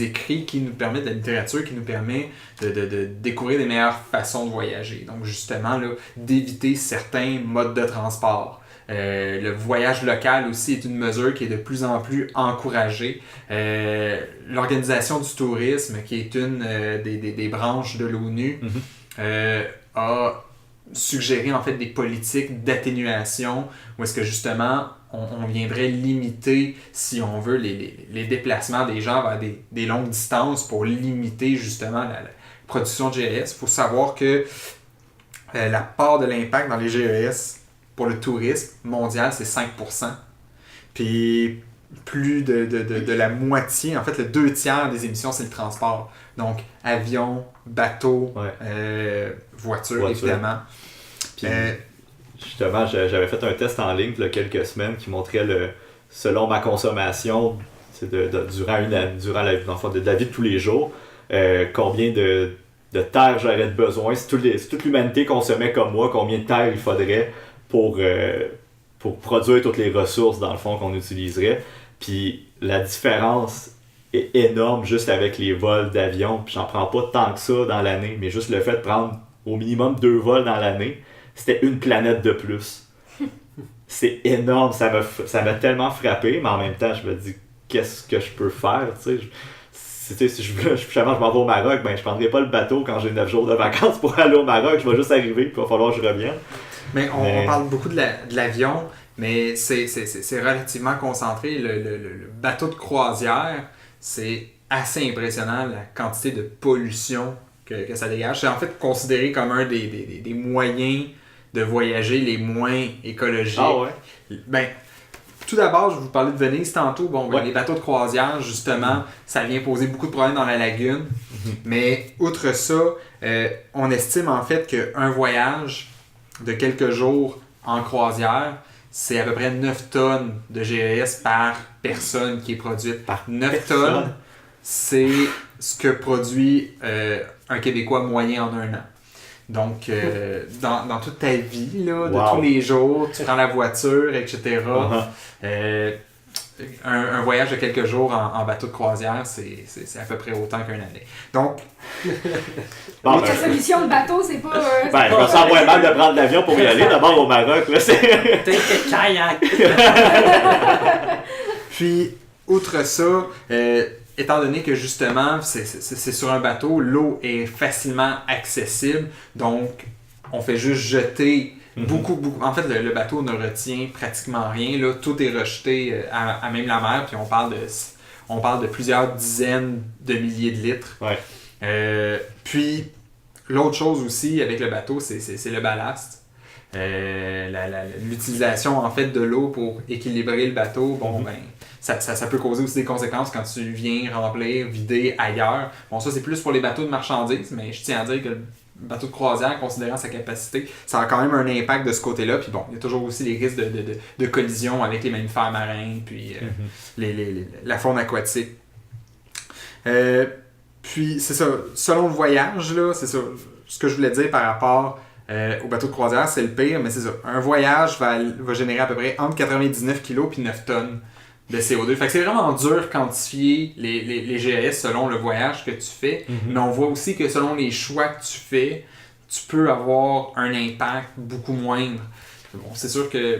Speaker 4: écrits qui nous permettent, de la littérature qui nous permet de découvrir des meilleures façons de voyager. Donc justement, là, d'éviter certains modes de transport. Le voyage local aussi est une mesure qui est de plus en plus encouragée. L'Organisation du tourisme, qui est une des branches de l'ONU, a suggéré en fait des politiques d'atténuation où est-ce que justement on viendrait limiter, si on veut, les déplacements des gens vers des longues distances pour limiter justement la production de GES. Il faut savoir que la part de l'impact dans les GES pour le tourisme mondial, c'est 5%. Puis plus de la moitié, en fait, le 2/3 des émissions, c'est le transport. Donc, avion, bateau, voiture, évidemment.
Speaker 1: Puis, justement, j'avais fait un test en ligne il y a quelques semaines qui montrait, selon ma consommation, c'est durant la vie de tous les jours, combien de terre j'aurais besoin. Si toute l'humanité consommait comme moi, combien de terre il faudrait pour produire toutes les ressources, dans le fond, qu'on utiliserait. Puis la différence est énorme juste avec les vols d'avion. Puis j'en prends pas tant que ça dans l'année, mais juste le fait de prendre au minimum 2 vols dans l'année, c'était une planète de plus. C'est énorme, ça m'a tellement frappé, mais en même temps, je me dis, qu'est-ce que je peux faire, tu sais. Si je m'en vais au Maroc, ben je prendrai pas le bateau quand j'ai 9 jours de vacances pour aller au Maroc, je vais juste arriver, puis il va falloir que je revienne.
Speaker 4: Mais on parle beaucoup de l'avion, mais c'est relativement concentré. Le bateau de croisière, c'est assez impressionnant la quantité de pollution que ça dégage. C'est en fait considéré comme un des moyens de voyager les moins écologiques.
Speaker 1: Ah ouais?
Speaker 4: Ben, tout d'abord, je vous parlais de Venise tantôt. Bon, les bateaux de croisière, justement, ça vient poser beaucoup de problèmes dans la lagune. Mais outre ça, on estime en fait qu'un voyage de quelques jours en croisière, c'est à peu près 9 tonnes de GES par personne qui est produite.
Speaker 1: Par
Speaker 4: 9 tonnes, c'est ce que produit un Québécois moyen en un an. Donc, dans toute ta vie, là, de tous les jours, tu prends la voiture, etc. Un voyage de quelques jours en bateau de croisière, c'est à peu près autant qu'une année. Donc,
Speaker 2: la solution de bateau, c'est pas...
Speaker 1: je me sens moins mal de prendre l'avion pour y aller d'abord au Maroc. Là,
Speaker 3: Peut-être kayak.
Speaker 4: Puis, outre ça, étant donné que justement, c'est sur un bateau, l'eau est facilement accessible, donc on fait juste jeter beaucoup. En fait, le bateau ne retient pratiquement rien, là, tout est rejeté à même la mer, puis on parle de plusieurs dizaines de milliers de litres.
Speaker 1: Ouais.
Speaker 4: Puis, l'autre chose aussi avec le bateau, c'est le ballast. L'utilisation en fait de l'eau pour équilibrer le bateau, ça peut causer aussi des conséquences quand tu viens remplir, vider ailleurs. Bon, ça c'est plus pour les bateaux de marchandises, mais je tiens à dire que le bateau de croisière, considérant sa capacité, ça a quand même un impact de ce côté-là. Puis bon, il y a toujours aussi les risques de collision avec les mammifères marins, puis la faune aquatique. Puis c'est ça, selon le voyage, là, c'est ça, ce que je voulais dire par rapport au bateau de croisière, c'est le pire, mais c'est ça. Un voyage va générer à peu près entre 99 kg et 9 tonnes de CO2. Fait que c'est vraiment dur de quantifier les GES selon le voyage que tu fais, mais on voit aussi que selon les choix que tu fais, tu peux avoir un impact beaucoup moindre. Bon, c'est sûr que,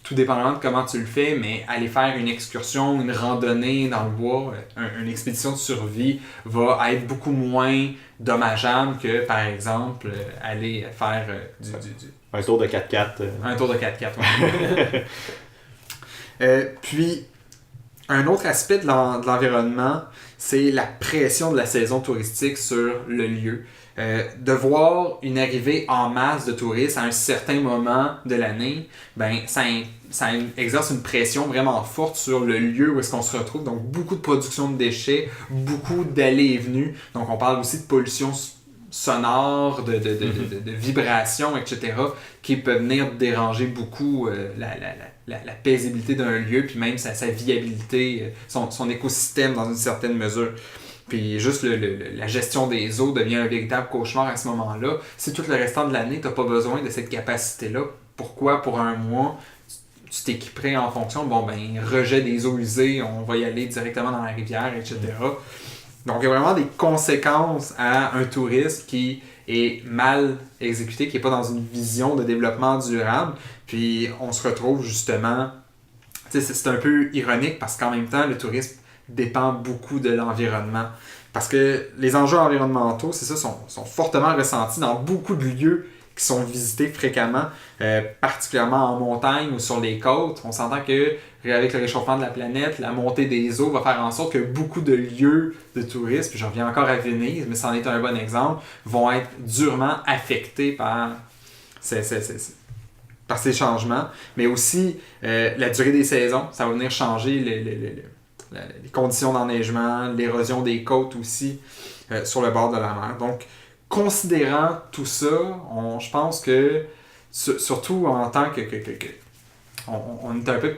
Speaker 4: tout dépendamment de comment tu le fais, mais aller faire une excursion, une randonnée dans le bois, une expédition de survie va être beaucoup moins dommageable que, par exemple, aller faire
Speaker 1: un tour de 4x4.
Speaker 4: Un tour de 4x4, puis, un autre aspect de l'environnement, c'est la pression de la saison touristique sur le lieu. De voir une arrivée en masse de touristes à un certain moment de l'année, ça exerce une pression vraiment forte sur le lieu où est-ce qu'on se retrouve. Donc, beaucoup de production de déchets, beaucoup d'allées et venues. Donc, on parle aussi de pollution sonores, de vibrations, etc., qui peuvent venir déranger beaucoup la paisibilité d'un lieu, puis même sa viabilité, son écosystème dans une certaine mesure. Puis juste la gestion des eaux devient un véritable cauchemar à ce moment-là. Si tout le restant de l'année, tu n'as pas besoin de cette capacité-là, pourquoi pour un mois tu t'équiperais en fonction, rejet des eaux usées, on va y aller directement dans la rivière, etc. Donc il y a vraiment des conséquences à un tourisme qui est mal exécuté, qui n'est pas dans une vision de développement durable. Puis on se retrouve justement, c'est un peu ironique parce qu'en même temps, le tourisme dépend beaucoup de l'environnement. Parce que les enjeux environnementaux, c'est ça, sont fortement ressentis dans beaucoup de lieux qui sont visités fréquemment, particulièrement en montagne ou sur les côtes. On s'entend que avec le réchauffement de la planète, la montée des eaux va faire en sorte que beaucoup de lieux de tourisme, puis je reviens encore à Venise, mais c'en est un bon exemple, vont être durement affectés par ces changements. Mais aussi, la durée des saisons, ça va venir changer les conditions d'enneigement, l'érosion des côtes aussi sur le bord de la mer. Donc, considérant tout ça, je pense que, surtout en tant que on est un peu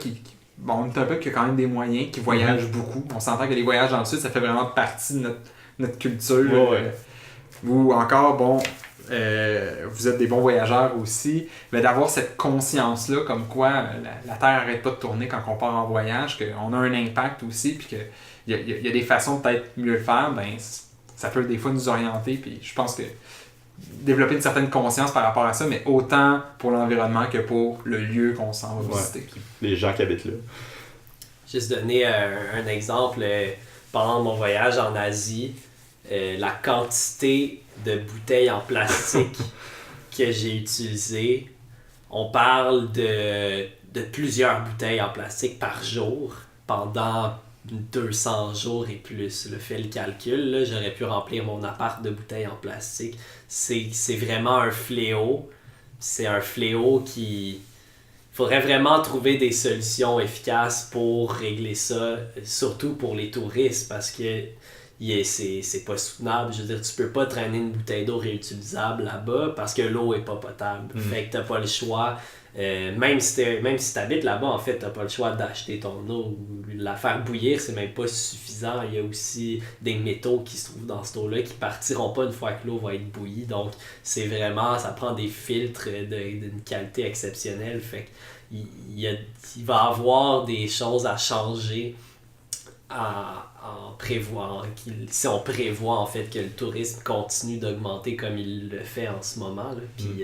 Speaker 4: on est un peu qui a quand même des moyens, qui voyagent beaucoup. On s'entend que les voyages dans le sud, ça fait vraiment partie de notre culture. Ou encore, vous êtes des bons voyageurs aussi, mais d'avoir cette conscience-là, comme quoi la Terre n'arrête pas de tourner quand on part en voyage, qu'on a un impact aussi, puis qu'il y a des façons de peut-être mieux le faire, ça peut des fois nous orienter, puis je pense que développer une certaine conscience par rapport à ça, mais autant pour l'environnement que pour le lieu qu'on s'en va visiter.
Speaker 1: Les gens qui habitent là.
Speaker 3: Juste donner un exemple, pendant mon voyage en Asie, la quantité de bouteilles en plastique que j'ai utilisées, on parle de plusieurs bouteilles en plastique par jour pendant 200 jours et plus. Fais le calcul, là, j'aurais pu remplir mon appart de bouteilles en plastique. C'est vraiment un fléau. C'est un fléau qui... Il faudrait vraiment trouver des solutions efficaces pour régler ça, surtout pour les touristes, parce que c'est pas soutenable. Je veux dire, tu peux pas traîner une bouteille d'eau réutilisable là-bas parce que l'eau est pas potable. Fait que t'as pas le choix. Même si t'habites là-bas, en fait, t'as pas le choix d'acheter ton eau ou la faire bouillir, c'est même pas suffisant. Il y a aussi des métaux qui se trouvent dans cette eau-là qui partiront pas une fois que l'eau va être bouillie. Donc, c'est vraiment, ça prend des filtres d'une qualité exceptionnelle. Fait qu'il il va y avoir des choses à changer si on prévoit en fait que le tourisme continue d'augmenter comme il le fait en ce moment. Là. Puis,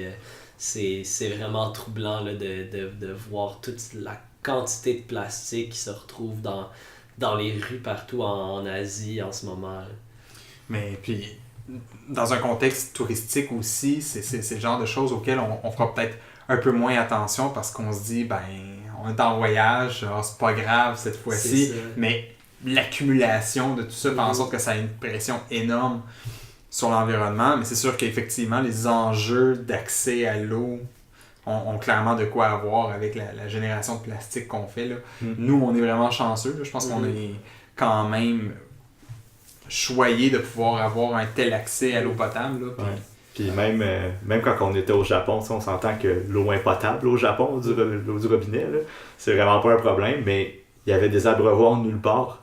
Speaker 3: c'est vraiment troublant là, de voir toute la quantité de plastique qui se retrouve dans les rues partout en Asie en ce moment. Là.
Speaker 4: Mais puis, dans un contexte touristique aussi, c'est le genre de choses auxquelles on fera peut-être un peu moins attention parce qu'on se dit, on est en voyage, c'est pas grave cette fois-ci, mais l'accumulation de tout ça fait en sorte que ça a une pression énorme sur l'environnement, mais c'est sûr qu'effectivement, les enjeux d'accès à l'eau ont clairement de quoi avoir avec la génération de plastique qu'on fait. Là. Nous, on est vraiment chanceux. Là. Je pense qu'on est quand même choyés de pouvoir avoir un tel accès à l'eau potable. Là,
Speaker 1: puis même quand on était au Japon, on s'entend que l'eau est potable au Japon, l'eau du robinet, là, c'est vraiment pas un problème, mais il y avait des abreuvoirs nulle part.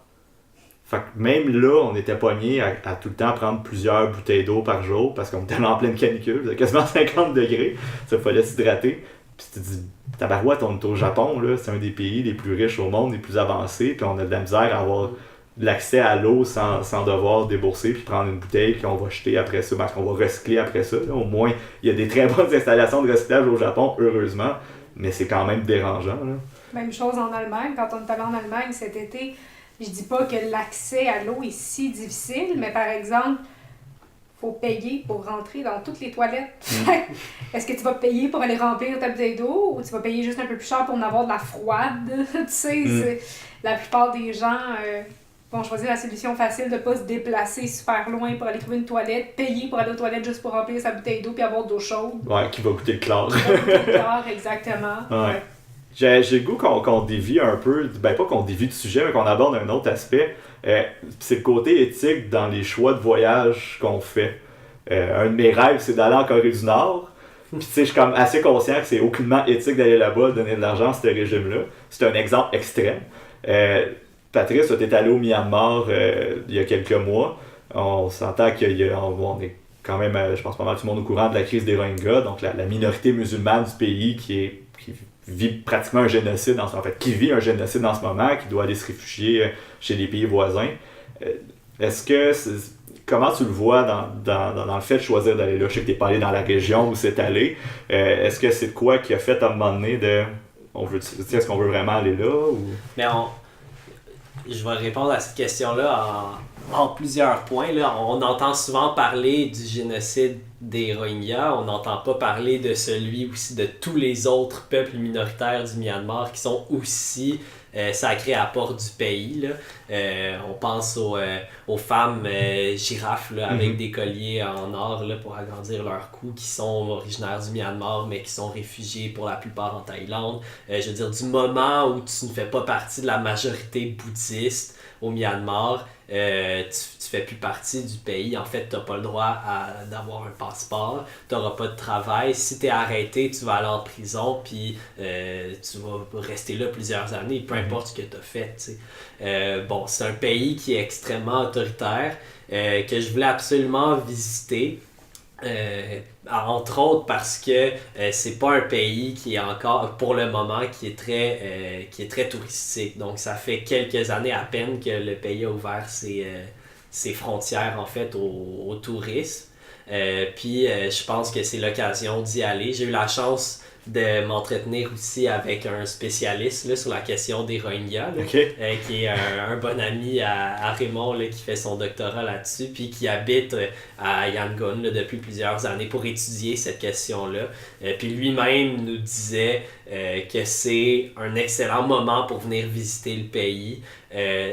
Speaker 1: Fait que même là, on était pognés à tout le temps prendre plusieurs bouteilles d'eau par jour parce qu'on était en pleine canicule, c'était quasiment 50 degrés, ça fallait s'hydrater. Puis tu te dis, tabarouette, on est au Japon, là, c'est un des pays les plus riches au monde, les plus avancés, puis on a de la misère à avoir de l'accès à l'eau sans devoir débourser puis prendre une bouteille qu'on va jeter après ça, parce qu'on va recycler après ça. Là. Au moins, il y a des très bonnes installations de recyclage au Japon, heureusement, mais c'est quand même dérangeant. Là.
Speaker 2: Même chose en Allemagne, quand on est allé en Allemagne cet été, je dis pas que l'accès à l'eau est si difficile, mais par exemple, faut payer pour rentrer dans toutes les toilettes. Est-ce que tu vas payer pour aller remplir ta bouteille d'eau ou tu vas payer juste un peu plus cher pour en avoir de la froide? Tu sais, la plupart des gens vont choisir la solution facile de ne pas se déplacer super loin pour aller trouver une toilette, payer pour aller aux toilettes juste pour remplir sa bouteille d'eau puis avoir de l'eau chaude.
Speaker 1: Ouais, qui va goûter le chlore.
Speaker 2: Exactement.
Speaker 1: Ouais. J'ai le goût qu'on dévie un peu, pas qu'on dévie du sujet, mais qu'on aborde un autre aspect. C'est le côté éthique dans les choix de voyage qu'on fait. Un de mes rêves, c'est d'aller en Corée du Nord. Puis tu sais, je suis comme assez conscient que c'est aucunement éthique d'aller là-bas, donner de l'argent à ce régime-là. C'est un exemple extrême. Patrice, tu es allé au Myanmar il y a quelques mois. On s'entend qu'on est quand même, je pense pas mal tout le monde au courant de la crise des Rohingyas, donc la minorité musulmane du pays qui vit pratiquement un génocide qui vit un génocide en ce moment, qui doit aller se réfugier chez les pays voisins. Comment tu le vois dans le fait de choisir d'aller là? Je sais que tu n'es pas allé dans la région où c'est allé. Est-ce que c'est de quoi qui a fait à un moment donné est-ce qu'on veut vraiment aller là? Ou...
Speaker 3: Mais je vais répondre à cette question-là en plusieurs points. Là. On entend souvent parler du génocide des Rohingyas, on n'entend pas parler de celui aussi de tous les autres peuples minoritaires du Myanmar qui sont aussi sacrés à la porte du pays. Là. On pense aux femmes girafes là, avec des colliers en or là, pour agrandir leur cou, qui sont originaires du Myanmar mais qui sont réfugiés pour la plupart en Thaïlande. Je veux dire, du moment où tu ne fais pas partie de la majorité bouddhiste au Myanmar, tu fais plus partie du pays. En fait, tu n'as pas le droit d'avoir un passeport, tu n'auras pas de travail. Si tu es arrêté, tu vas aller en prison, puis tu vas rester là plusieurs années, peu importe ce que tu as fait. Bon, c'est un pays qui est extrêmement autoritaire, que je voulais absolument visiter. Entre autres parce que c'est pas un pays qui est encore pour le moment qui est très touristique, donc ça fait quelques années à peine que le pays a ouvert ses frontières en fait au tourisme, puis je pense que c'est l'occasion d'y aller. J'ai eu la chance de m'entretenir aussi avec un spécialiste là, sur la question des Rohingyas, là, qui est un bon ami à Raymond là, qui fait son doctorat là-dessus, puis qui habite à Yangon là, depuis plusieurs années pour étudier cette question-là. Puis lui-même nous disait que c'est un excellent moment pour venir visiter le pays.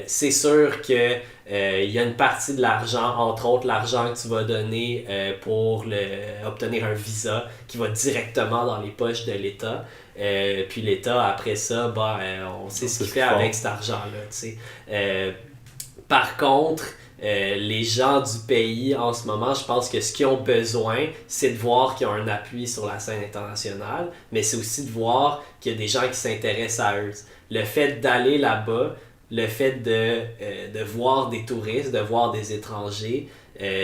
Speaker 3: C'est sûr que il y a une partie de l'argent, entre autres l'argent que tu vas donner pour obtenir un visa qui va directement dans les poches de l'État. Puis l'État, après ça, on sait ce qu'il fait avec cet argent-là. Par contre, les gens du pays, en ce moment, je pense que ce qu'ils ont besoin, c'est de voir qu'il y a un appui sur la scène internationale, mais c'est aussi de voir qu'il y a des gens qui s'intéressent à eux. Le fait d'aller là-bas, le fait de voir des touristes, de voir des étrangers,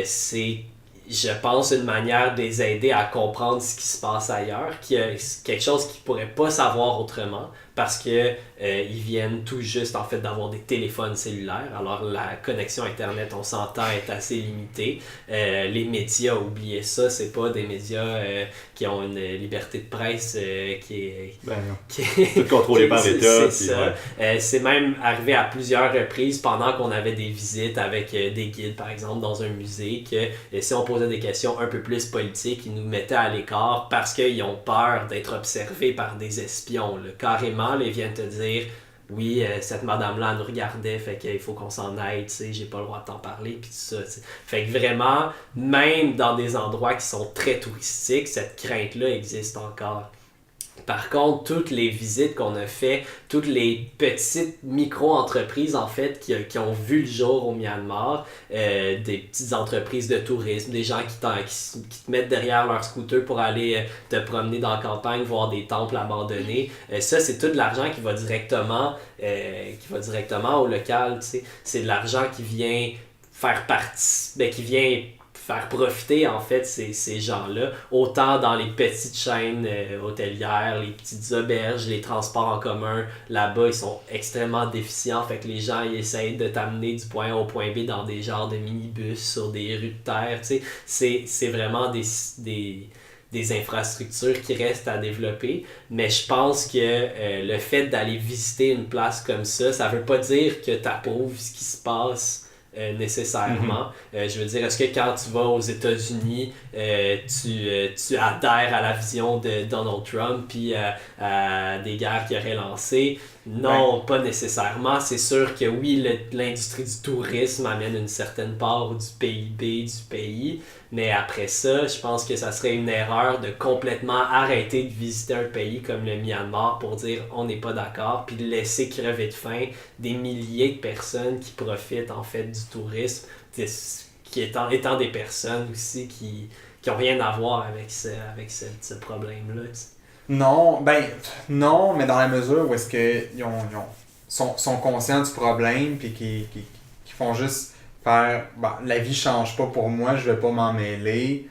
Speaker 3: c'est, je pense, une manière de les aider à comprendre ce qui se passe ailleurs, quelque chose qu'ils ne pourraient pas savoir autrement, parce que ils viennent tout juste en fait d'avoir des téléphones cellulaires, alors la connexion internet, on s'entend, est assez limitée. Les médias, oubliez ça, c'est pas des médias qui ont une liberté de presse qui est
Speaker 1: tout contrôlé par l'État.
Speaker 3: C'est ça. C'est même arrivé à plusieurs reprises pendant qu'on avait des visites avec des guides, par exemple, dans un musée, que si on posait des questions un peu plus politiques, ils nous mettaient à l'écart parce qu'ils ont peur d'être observés par des espions. Là. Carrément, là, ils viennent te dire oui, cette madame-là nous regardait, fait qu'il faut qu'on s'en aille, tu sais, j'ai pas le droit de t'en parler, puis tout ça, t'sais. Fait que vraiment, même dans des endroits qui sont très touristiques, cette crainte-là existe encore. Par contre, toutes les visites qu'on a fait, toutes les petites micro-entreprises en fait qui ont vu le jour au Myanmar, des petites entreprises de tourisme, des gens qui te mettent derrière leur scooter pour aller te promener dans la campagne, voir des temples abandonnés, ça c'est tout de l'argent qui va directement au local, tu sais. C'est de l'argent qui vient faire partie, qui vient faire profiter en fait ces gens-là, autant dans les petites chaînes hôtelières, les petites auberges, les transports en commun, là-bas ils sont extrêmement déficients, fait que les gens ils essayent de t'amener du point A au point B dans des genres de minibus sur des rues de terre, tu sais, c'est vraiment des infrastructures qui restent à développer, mais je pense que le fait d'aller visiter une place comme ça veut pas dire que tu approuves ce qui se passe nécessairement. Je veux dire, est-ce que quand tu vas aux États-Unis, tu adhères à la vision de Donald Trump puis à des guerres qu'il aurait lancées? Non, pas nécessairement. C'est sûr que oui, l'industrie du tourisme amène une certaine part du PIB du pays, mais après ça, je pense que ça serait une erreur de complètement arrêter de visiter un pays comme le Myanmar pour dire on n'est pas d'accord, puis de laisser crever de faim des milliers de personnes qui profitent en fait du tourisme, qui étant des personnes aussi qui ont rien à voir avec ce problème-là.
Speaker 4: Non, mais dans la mesure où est-ce qu'ils sont conscients du problème puis qu'ils font juste faire la vie change pas pour moi, je vais pas m'en mêler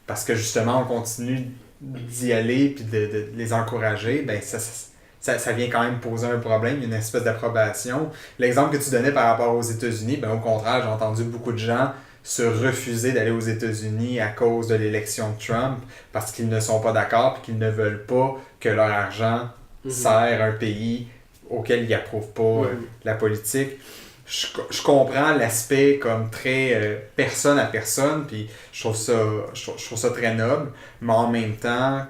Speaker 4: parce que justement on continue d'y aller puis de les encourager, ça vient quand même poser un problème, une espèce d'approbation. L'exemple que tu donnais par rapport aux États-Unis, au contraire, j'ai entendu beaucoup de gens se refuser d'aller aux États-Unis à cause de l'élection de Trump parce qu'ils ne sont pas d'accord et qu'ils ne veulent pas que leur argent sert un pays auquel ils n'approuvent pas la politique. Je comprends l'aspect comme très personne à personne, puis je trouve ça très noble, mais en même temps,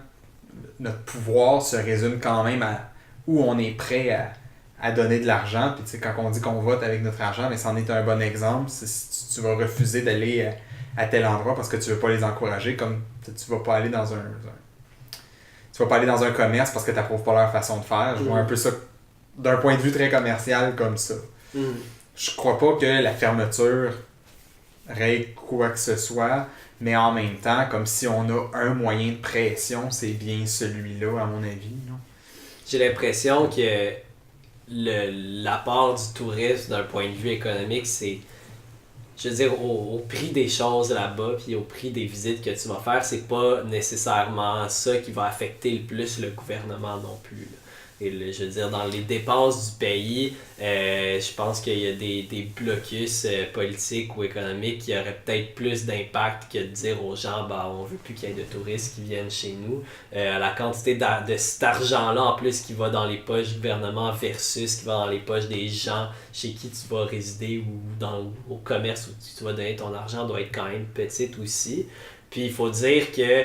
Speaker 4: notre pouvoir se résume quand même à où on est prêt à donner de l'argent. Puis tu sais, quand on dit qu'on vote avec notre argent, mais c'en est un bon exemple. Si tu vas refuser d'aller à tel endroit parce que tu veux pas les encourager, comme tu vas pas aller dans un commerce parce que tu n'approuves pas leur façon de faire. Je vois un peu ça d'un point de vue très commercial comme ça. Je crois pas que la fermeture règle quoi que ce soit, mais en même temps, comme si on a un moyen de pression, c'est bien celui-là, à mon avis. Non?
Speaker 3: J'ai l'impression que l'apport du tourisme d'un point de vue économique, c'est, je veux dire, au prix des choses là-bas, puis au prix des visites que tu vas faire, c'est pas nécessairement ça qui va affecter le plus le gouvernement non plus, là. Et je veux dire, dans les dépenses du pays, je pense qu'il y a des blocus politiques ou économiques qui auraient peut-être plus d'impact que de dire aux gens on veut plus qu'il y ait de touristes qui viennent chez nous. La quantité de cet argent-là en plus qui va dans les poches du gouvernement versus qui va dans les poches des gens chez qui tu vas résider ou au commerce où tu vas donner ton argent doit être quand même petite aussi. Puis il faut dire que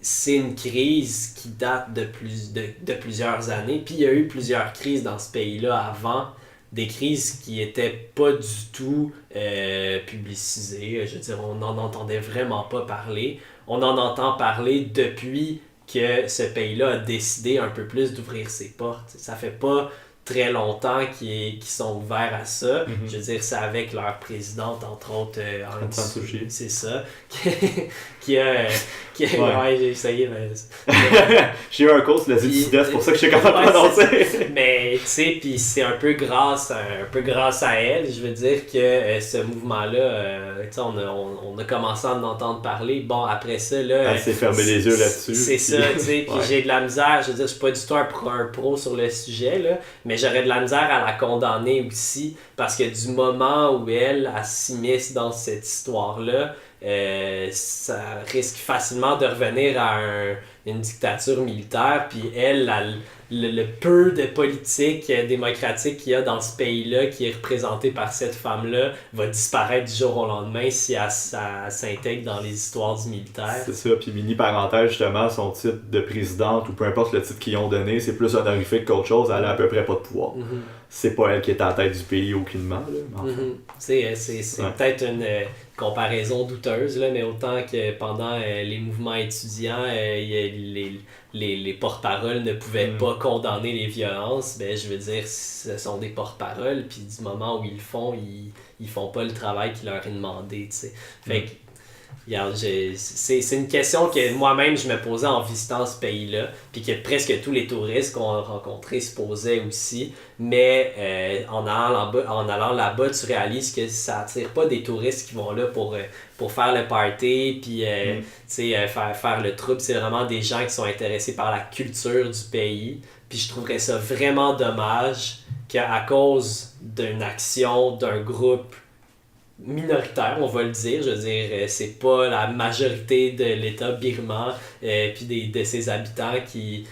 Speaker 3: c'est une crise qui date de plusieurs années. Puis il y a eu plusieurs crises dans ce pays-là avant, des crises qui n'étaient pas du tout publicisées. Je veux dire, on n'en entendait vraiment pas parler. On en entend parler depuis que ce pays-là a décidé un peu plus d'ouvrir ses portes. Ça fait pas très longtemps qui sont ouverts à ça. Je veux dire, c'est avec leur présidente, entre autres,
Speaker 1: Aung San Suu Kyi.
Speaker 3: C'est ça, qui a ouais, j'ai essayé, mais...
Speaker 1: J'ai eu un cours sur la Zidida, c'est pour ça que je sais comment prononcer.
Speaker 3: Mais tu sais, puis c'est un peu grâce à elle, je veux dire que ce mouvement-là, tu sais, on a commencé à en entendre parler. Bon, après ça, là...
Speaker 1: Elle s'est fermé les yeux là-dessus.
Speaker 3: C'est ça, tu sais, puis j'ai de la misère, je veux dire, je suis pas du tout un pro sur le sujet, là, mais j'aurais de la misère à la condamner aussi, parce que du moment où elle s'immisce dans cette histoire-là, ça risque facilement de revenir à une dictature militaire, puis elle, le peu de politique démocratique qu'il y a dans ce pays-là, qui est représenté par cette femme-là, va disparaître du jour au lendemain si elle s'intègre dans les histoires du militaire.
Speaker 1: C'est ça, puis mini parenthèse, justement, son titre de présidente, ou peu importe le titre qu'ils ont donné, c'est plus honorifique qu'autre chose, elle a à peu près pas de pouvoir. C'est pas elle qui est à la tête du pays aucunement, là, mais enfin.
Speaker 3: C'est peut-être une comparaison douteuse, là, mais autant que pendant les mouvements étudiants, les porte-paroles ne pouvaient pas condamner les violences, ben je veux dire, ce sont des porte-paroles, puis du moment où ils le font, ils font pas le travail qui leur est demandé, tu sais. Fait que, regarde, c'est une question que moi-même je me posais en visitant ce pays-là, puis que presque tous les touristes qu'on a rencontrés se posaient aussi, mais en allant là-bas, tu réalises que ça attire pas des touristes qui vont là pour faire le party, puis faire le trouble. C'est vraiment des gens qui sont intéressés par la culture du pays, puis je trouverais ça vraiment dommage qu'à cause d'une action d'un groupe minoritaire, on va le dire, je veux dire, c'est pas la majorité de l'État birman puis de ses habitants qui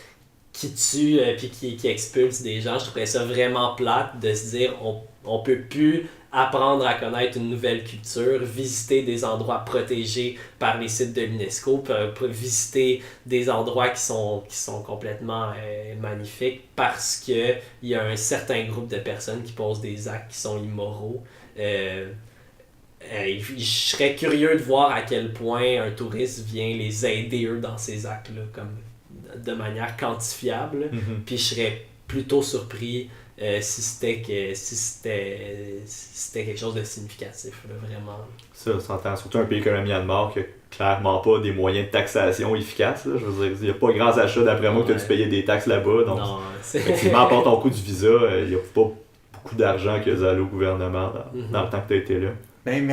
Speaker 3: tuent puis qui expulsent des gens. Je trouverais ça vraiment plate de se dire on peut plus apprendre à connaître une nouvelle culture, visiter des endroits protégés par les sites de l'UNESCO, visiter des endroits qui sont complètement magnifiques parce que il y a un certain groupe de personnes qui posent des actes qui sont immoraux. Je serais curieux de voir à quel point un touriste vient les aider eux dans ces actes-là, comme de manière quantifiable. Puis je serais plutôt surpris si c'était quelque chose de significatif, là, vraiment.
Speaker 1: Ça s'entend. Surtout un pays comme le Myanmar qui a clairement pas des moyens de taxation efficaces. Là. Je veux dire, il n'y a pas grand achat d'après moi que tu as dû payer des taxes là-bas. Donc,
Speaker 3: Non,
Speaker 1: effectivement, à part ton coût du visa, il n'y a pas beaucoup d'argent qui a allé au gouvernement dans le temps que tu as été là.
Speaker 4: Ben,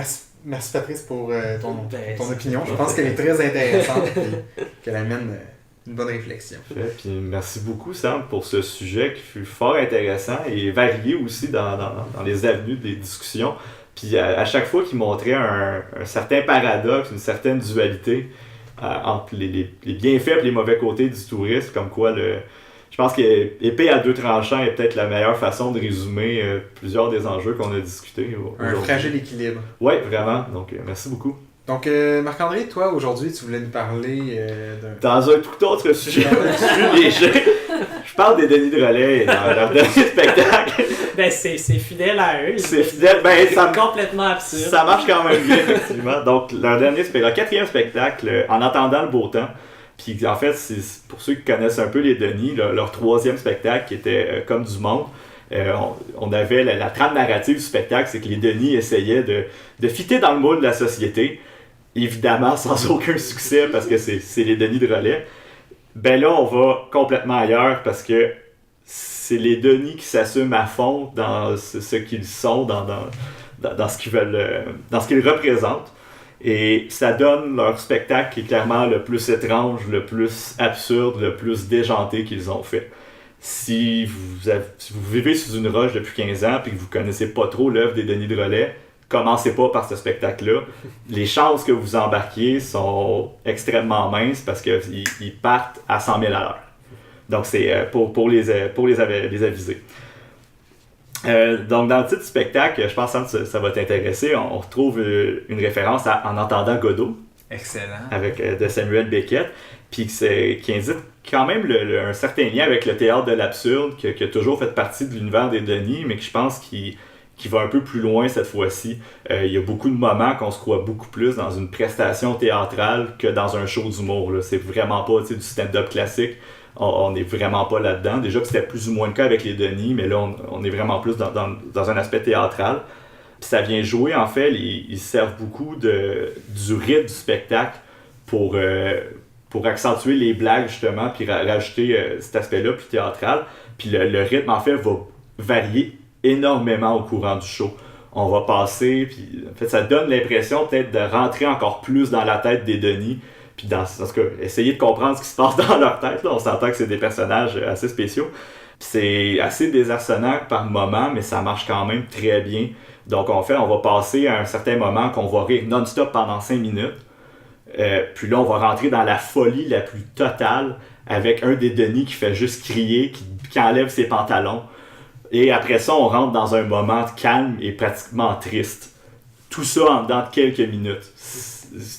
Speaker 4: merci Patrice pour ton opinion. Je
Speaker 1: ça
Speaker 4: pense
Speaker 1: fait-
Speaker 4: qu'elle est très intéressante et qu'elle amène une bonne réflexion.
Speaker 1: Puis merci beaucoup, Sam, pour ce sujet qui fut fort intéressant et varié aussi dans les avenues des discussions. Puis à chaque fois qu'il montrait un certain paradoxe, une certaine dualité entre les bienfaits et les mauvais côtés du tourisme, comme quoi je pense que épée à deux tranchants est peut-être la meilleure façon de résumer plusieurs des enjeux qu'on a discutés aujourd'hui.
Speaker 4: Un fragile équilibre.
Speaker 1: Oui, vraiment. Donc, merci beaucoup.
Speaker 4: Donc, Marc-André, toi, aujourd'hui, tu voulais nous parler d'un...
Speaker 1: Dans un tout autre sujet plus léger, je parle des Denis de Relais dans leur dernier spectacle.
Speaker 3: Ben, c'est fidèle à eux.
Speaker 1: C'est fidèle. Ben,
Speaker 3: C'est
Speaker 1: ça
Speaker 3: complètement absurde.
Speaker 1: Ça marche quand même bien, effectivement. Donc, leur quatrième spectacle, En attendant le beau temps. Puis, en fait, c'est pour ceux qui connaissent un peu les Denis, leur troisième spectacle qui était Comme du monde. On avait la trame narrative du spectacle, c'est que les Denis essayaient de fitter dans le moule de la société. Évidemment, sans aucun succès, parce que c'est les Denis de Relais. Ben là, on va complètement ailleurs, parce que c'est les Denis qui s'assument à fond dans ce qu'ils sont, dans ce qu'ils veulent, dans ce qu'ils représentent. Et ça donne leur spectacle qui est clairement le plus étrange, le plus absurde, le plus déjanté qu'ils ont fait. Si vous vivez sous une roche depuis 15 ans et que vous connaissez pas trop l'œuvre des Denis de Relais, commencez pas par ce spectacle-là. Les chances que vous embarquiez sont extrêmement minces parce qu'ils partent à 100 000 à l'heure. Donc c'est pour les aviser. Donc dans le titre du spectacle, je pense que ça va t'intéresser, on retrouve une référence à En entendant Godot.
Speaker 4: Excellent.
Speaker 1: Avec de Samuel Beckett, puis qui indique quand même un certain lien avec le théâtre de l'absurde, qui a toujours fait partie de l'univers des Denis, mais que je pense qui va un peu plus loin cette fois-ci. Il y a beaucoup de moments qu'on se croit beaucoup plus dans une prestation théâtrale que dans un show d'humour. Là. C'est vraiment pas du stand-up classique. On n'est vraiment pas là-dedans. Déjà que c'était plus ou moins le cas avec les Denis, mais là, on est vraiment plus dans un aspect théâtral. Puis ça vient jouer, en fait, ils servent beaucoup du rythme du spectacle pour accentuer les blagues, justement, puis rajouter cet aspect-là plus théâtral. Puis le rythme, en fait, va varier énormément au courant du show. On va passer, puis en fait, ça donne l'impression peut-être de rentrer encore plus dans la tête des Denis, puis en tout cas, essayer de comprendre ce qui se passe dans leur tête. Là. On s'entend que c'est des personnages assez spéciaux. Puis c'est assez désarçonnant par moment, mais ça marche quand même très bien. Donc on va passer à un certain moment qu'on va rire non-stop pendant 5 minutes. Puis là, on va rentrer dans la folie la plus totale avec un des Denis qui fait juste crier, qui enlève ses pantalons. Et après ça, on rentre dans un moment calme et pratiquement triste. Tout ça en dedans de quelques minutes.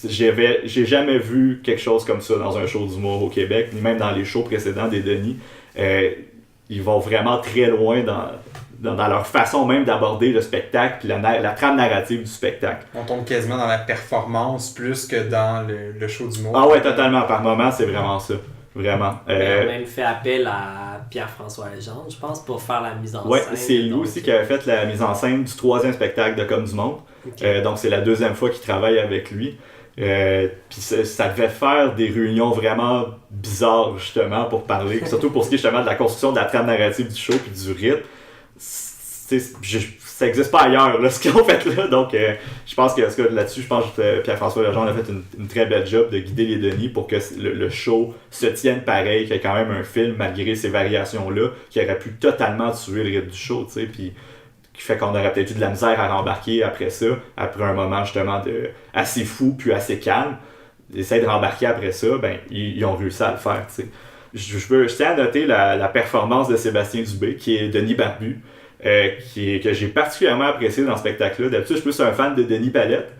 Speaker 1: J'ai jamais vu quelque chose comme ça dans un show d'humour au Québec, ni même dans les shows précédents des Denis. Ils vont vraiment très loin dans leur façon même d'aborder le spectacle puis la trame narrative du spectacle.
Speaker 4: On tombe quasiment dans la performance plus que dans le show d'humour.
Speaker 1: Ah ouais, totalement. Par moment, c'est vraiment ça. Vraiment.
Speaker 3: On a même fait appel à Pierre-François Legendre, je pense, pour faire la mise en scène.
Speaker 1: Ouais, c'est lui aussi qui avait fait la mise en scène du 3e spectacle de Comme du monde.
Speaker 3: Okay.
Speaker 1: Donc c'est la 2e fois qu'il travaille avec lui. Puis ça devait faire des réunions vraiment bizarres, justement, pour parler, surtout pour ce qui est justement de la construction de la trame narrative du show puis du rythme. Ça n'existe pas ailleurs, là, ce qu'ils ont fait là. Donc, je pense que là-dessus, Pierre-François Legendre a fait une très belle job de guider les Denis pour que le show se tienne pareil, qu'il y ait quand même un film, malgré ces variations-là, qui aurait pu totalement tuer le rythme du show, tu sais. Puis, qui fait qu'on aurait peut-être eu de la misère à rembarquer après ça, après un moment justement assez fou puis assez calme. Ils essaient de rembarquer après ça, ben ils ont réussi à le faire, tu sais. Je tiens à noter la performance de Sébastien Dubé, qui est Denis Barbu, que j'ai particulièrement apprécié dans ce spectacle-là. D'habitude, je suis plus un fan de Denis Palette,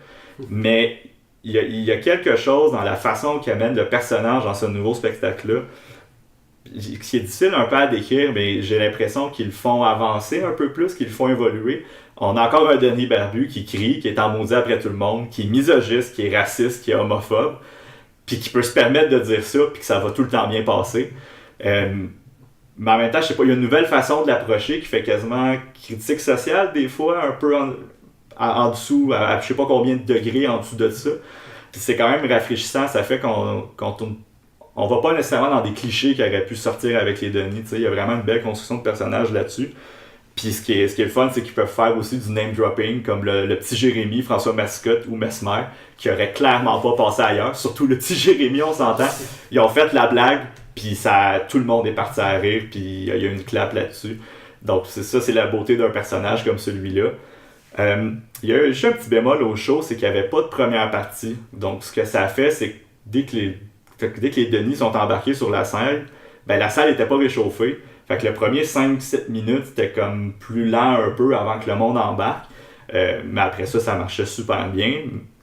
Speaker 1: mais il y a quelque chose dans la façon qu'il amène le personnage dans ce nouveau spectacle-là qui est difficile un peu à décrire, mais j'ai l'impression qu'ils le font avancer un peu plus, qu'ils le font évoluer. On a encore un Denis Barbu qui crie, qui est en maudit après tout le monde, qui est misogyste, qui est raciste, qui est homophobe, puis qui peut se permettre de dire ça, puis que ça va tout le temps bien passer. Mais en même temps, je sais pas, il y a une nouvelle façon de l'approcher qui fait quasiment critique sociale des fois, un peu en dessous, à je sais pas combien de degrés en dessous de ça. Puis c'est quand même rafraîchissant, ça fait on va pas nécessairement dans des clichés qui auraient pu sortir avec les Denis, tu sais, il y a vraiment une belle construction de personnages là-dessus. Puis ce qui est le fun, c'est qu'ils peuvent faire aussi du name dropping, comme le petit Jérémy, François Mascotte ou Mesmer, qui aurait clairement pas passé ailleurs. Surtout le petit Jérémy, on s'entend. Ils ont fait la blague, puis tout le monde est parti à rire, puis il y a une clap là-dessus. Donc c'est la beauté d'un personnage comme celui-là. Il y a juste un petit bémol au show, c'est qu'il n'y avait pas de première partie. Donc ce que ça a fait, c'est que dès que les Denis sont embarqués sur la scène, ben la salle n'était pas réchauffée. Fait que le premier 5-7 minutes, c'était comme plus lent un peu avant que le monde embarque. Mais après ça marchait super bien.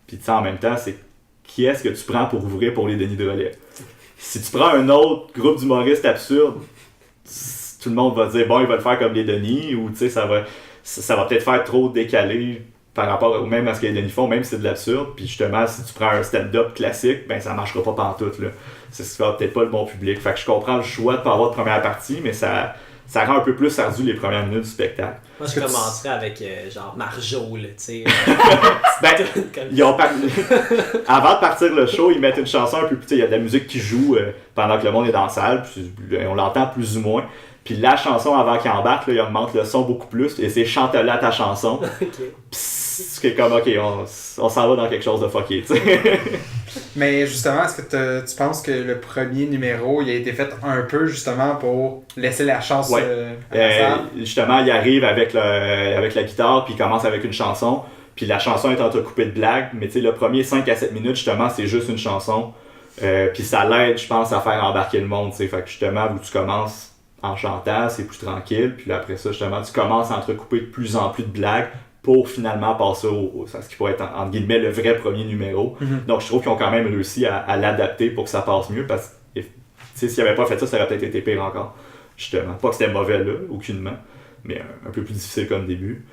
Speaker 1: Puis tu sais, en même temps, c'est qui est-ce que tu prends pour ouvrir pour les Denis de relais? Si tu prends un autre groupe d'humoristes absurdes, tout le monde va dire, bon, il va le faire comme les Denis, ou tu sais, ça va peut-être faire trop décalé par rapport même à ce que les Denis font, même si c'est de l'absurde. Puis justement, si tu prends un stand-up classique, ben ça marchera pas pantoute, là. Ça va peut-être pas le bon public. Fait que je comprends le choix de pas avoir de première partie, mais ça rend un peu plus ardu les premières minutes du spectacle.
Speaker 3: Moi, je commencerais avec genre Marjo, là, tu sais.
Speaker 1: Avant de partir le show, ils mettent une chanson un peu plus. Il y a de la musique qui joue pendant que le monde est dans la salle, puis on l'entend plus ou moins. Puis la chanson avant qu'il embarque, là, il augmente le son beaucoup plus, et c'est chante-le à ta chanson.
Speaker 3: Okay.
Speaker 1: C'est comme, ok, on s'en va dans quelque chose de fucké, tu sais.
Speaker 4: Mais justement, est-ce que tu penses que le premier numéro, il a été fait un peu justement pour laisser la chance à la salle?
Speaker 1: Justement, il arrive avec la guitare, puis il commence avec une chanson, puis la chanson est entrecoupée de blagues, mais tu sais, le premier 5 à 7 minutes, justement, c'est juste une chanson. Puis ça l'aide, je pense, à faire embarquer le monde, tu sais. Fait que justement, où tu commences en chantant, c'est plus tranquille, puis là, après ça, justement, tu commences à entrecouper de plus en plus de blagues pour finalement passer à ce qui pourrait être, entre guillemets, le vrai premier numéro. Mm-hmm. Donc, je trouve qu'ils ont quand même réussi à l'adapter pour que ça passe mieux, parce que s'ils n'avaient pas fait ça, ça aurait peut-être été pire encore, justement. Pas que c'était mauvais là, aucunement, mais un peu plus difficile comme début.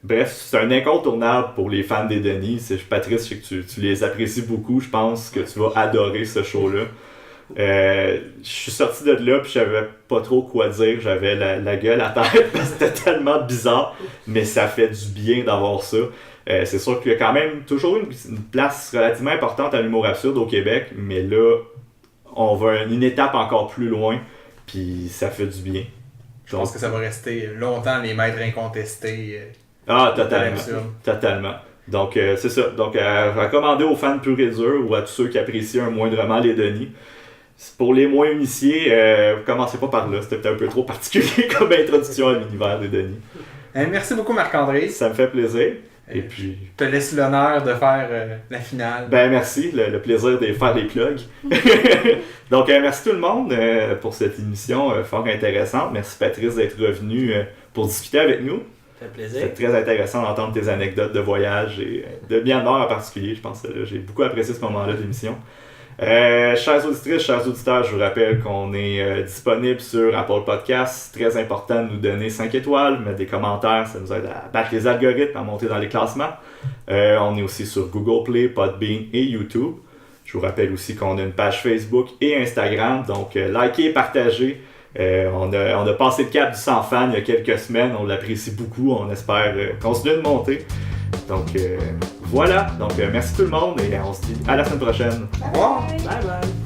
Speaker 1: Bref, c'est un incontournable pour les fans des Denis. Patrice, je sais que tu les apprécies beaucoup, je pense que tu vas adorer ce show-là. Je suis sorti de là puis je savais pas trop quoi dire, j'avais la gueule à terre parce que c'était tellement bizarre, mais ça fait du bien d'avoir ça. C'est sûr qu'il y a quand même toujours une place relativement importante à l'humour absurde au Québec, mais là on va une étape encore plus loin, puis ça fait du bien.
Speaker 4: Je pense que ça va rester longtemps les maîtres incontestés.
Speaker 1: Totalement. Donc c'est ça, donc recommander aux fans purs et durs ou à tous ceux qui apprécient moindrement les Denis. Pour les moins initiés, commencez pas par là, c'était peut-être un peu trop particulier comme introduction à l'univers des Denis.
Speaker 4: Merci beaucoup Marc-André.
Speaker 1: Ça me fait plaisir. Et puis...
Speaker 4: Je te laisse l'honneur de faire la finale.
Speaker 1: Ben merci, le plaisir de faire les plugs. Donc merci tout le monde pour cette émission fort intéressante. Merci Patrice d'être revenu pour discuter avec nous.
Speaker 3: Ça fait plaisir.
Speaker 1: C'est très intéressant d'entendre tes anecdotes de voyage et de Myanmar en particulier. Je pense que j'ai beaucoup apprécié ce moment-là de l'émission. Chères auditrices, chers auditeurs, je vous rappelle qu'on est disponible sur Apple Podcasts. C'est très important de nous donner 5 étoiles, mettre des commentaires, ça nous aide à battre les algorithmes, à monter dans les classements. On est aussi sur Google Play, Podbean et YouTube. Je vous rappelle aussi qu'on a une page Facebook et Instagram, donc likez, partagez. On a passé le cap du 100 fans il y a quelques semaines, on l'apprécie beaucoup, on espère continuer de monter. Donc voilà, merci tout le monde et on se dit à la semaine prochaine.
Speaker 2: Bye bye.
Speaker 3: Bye bye.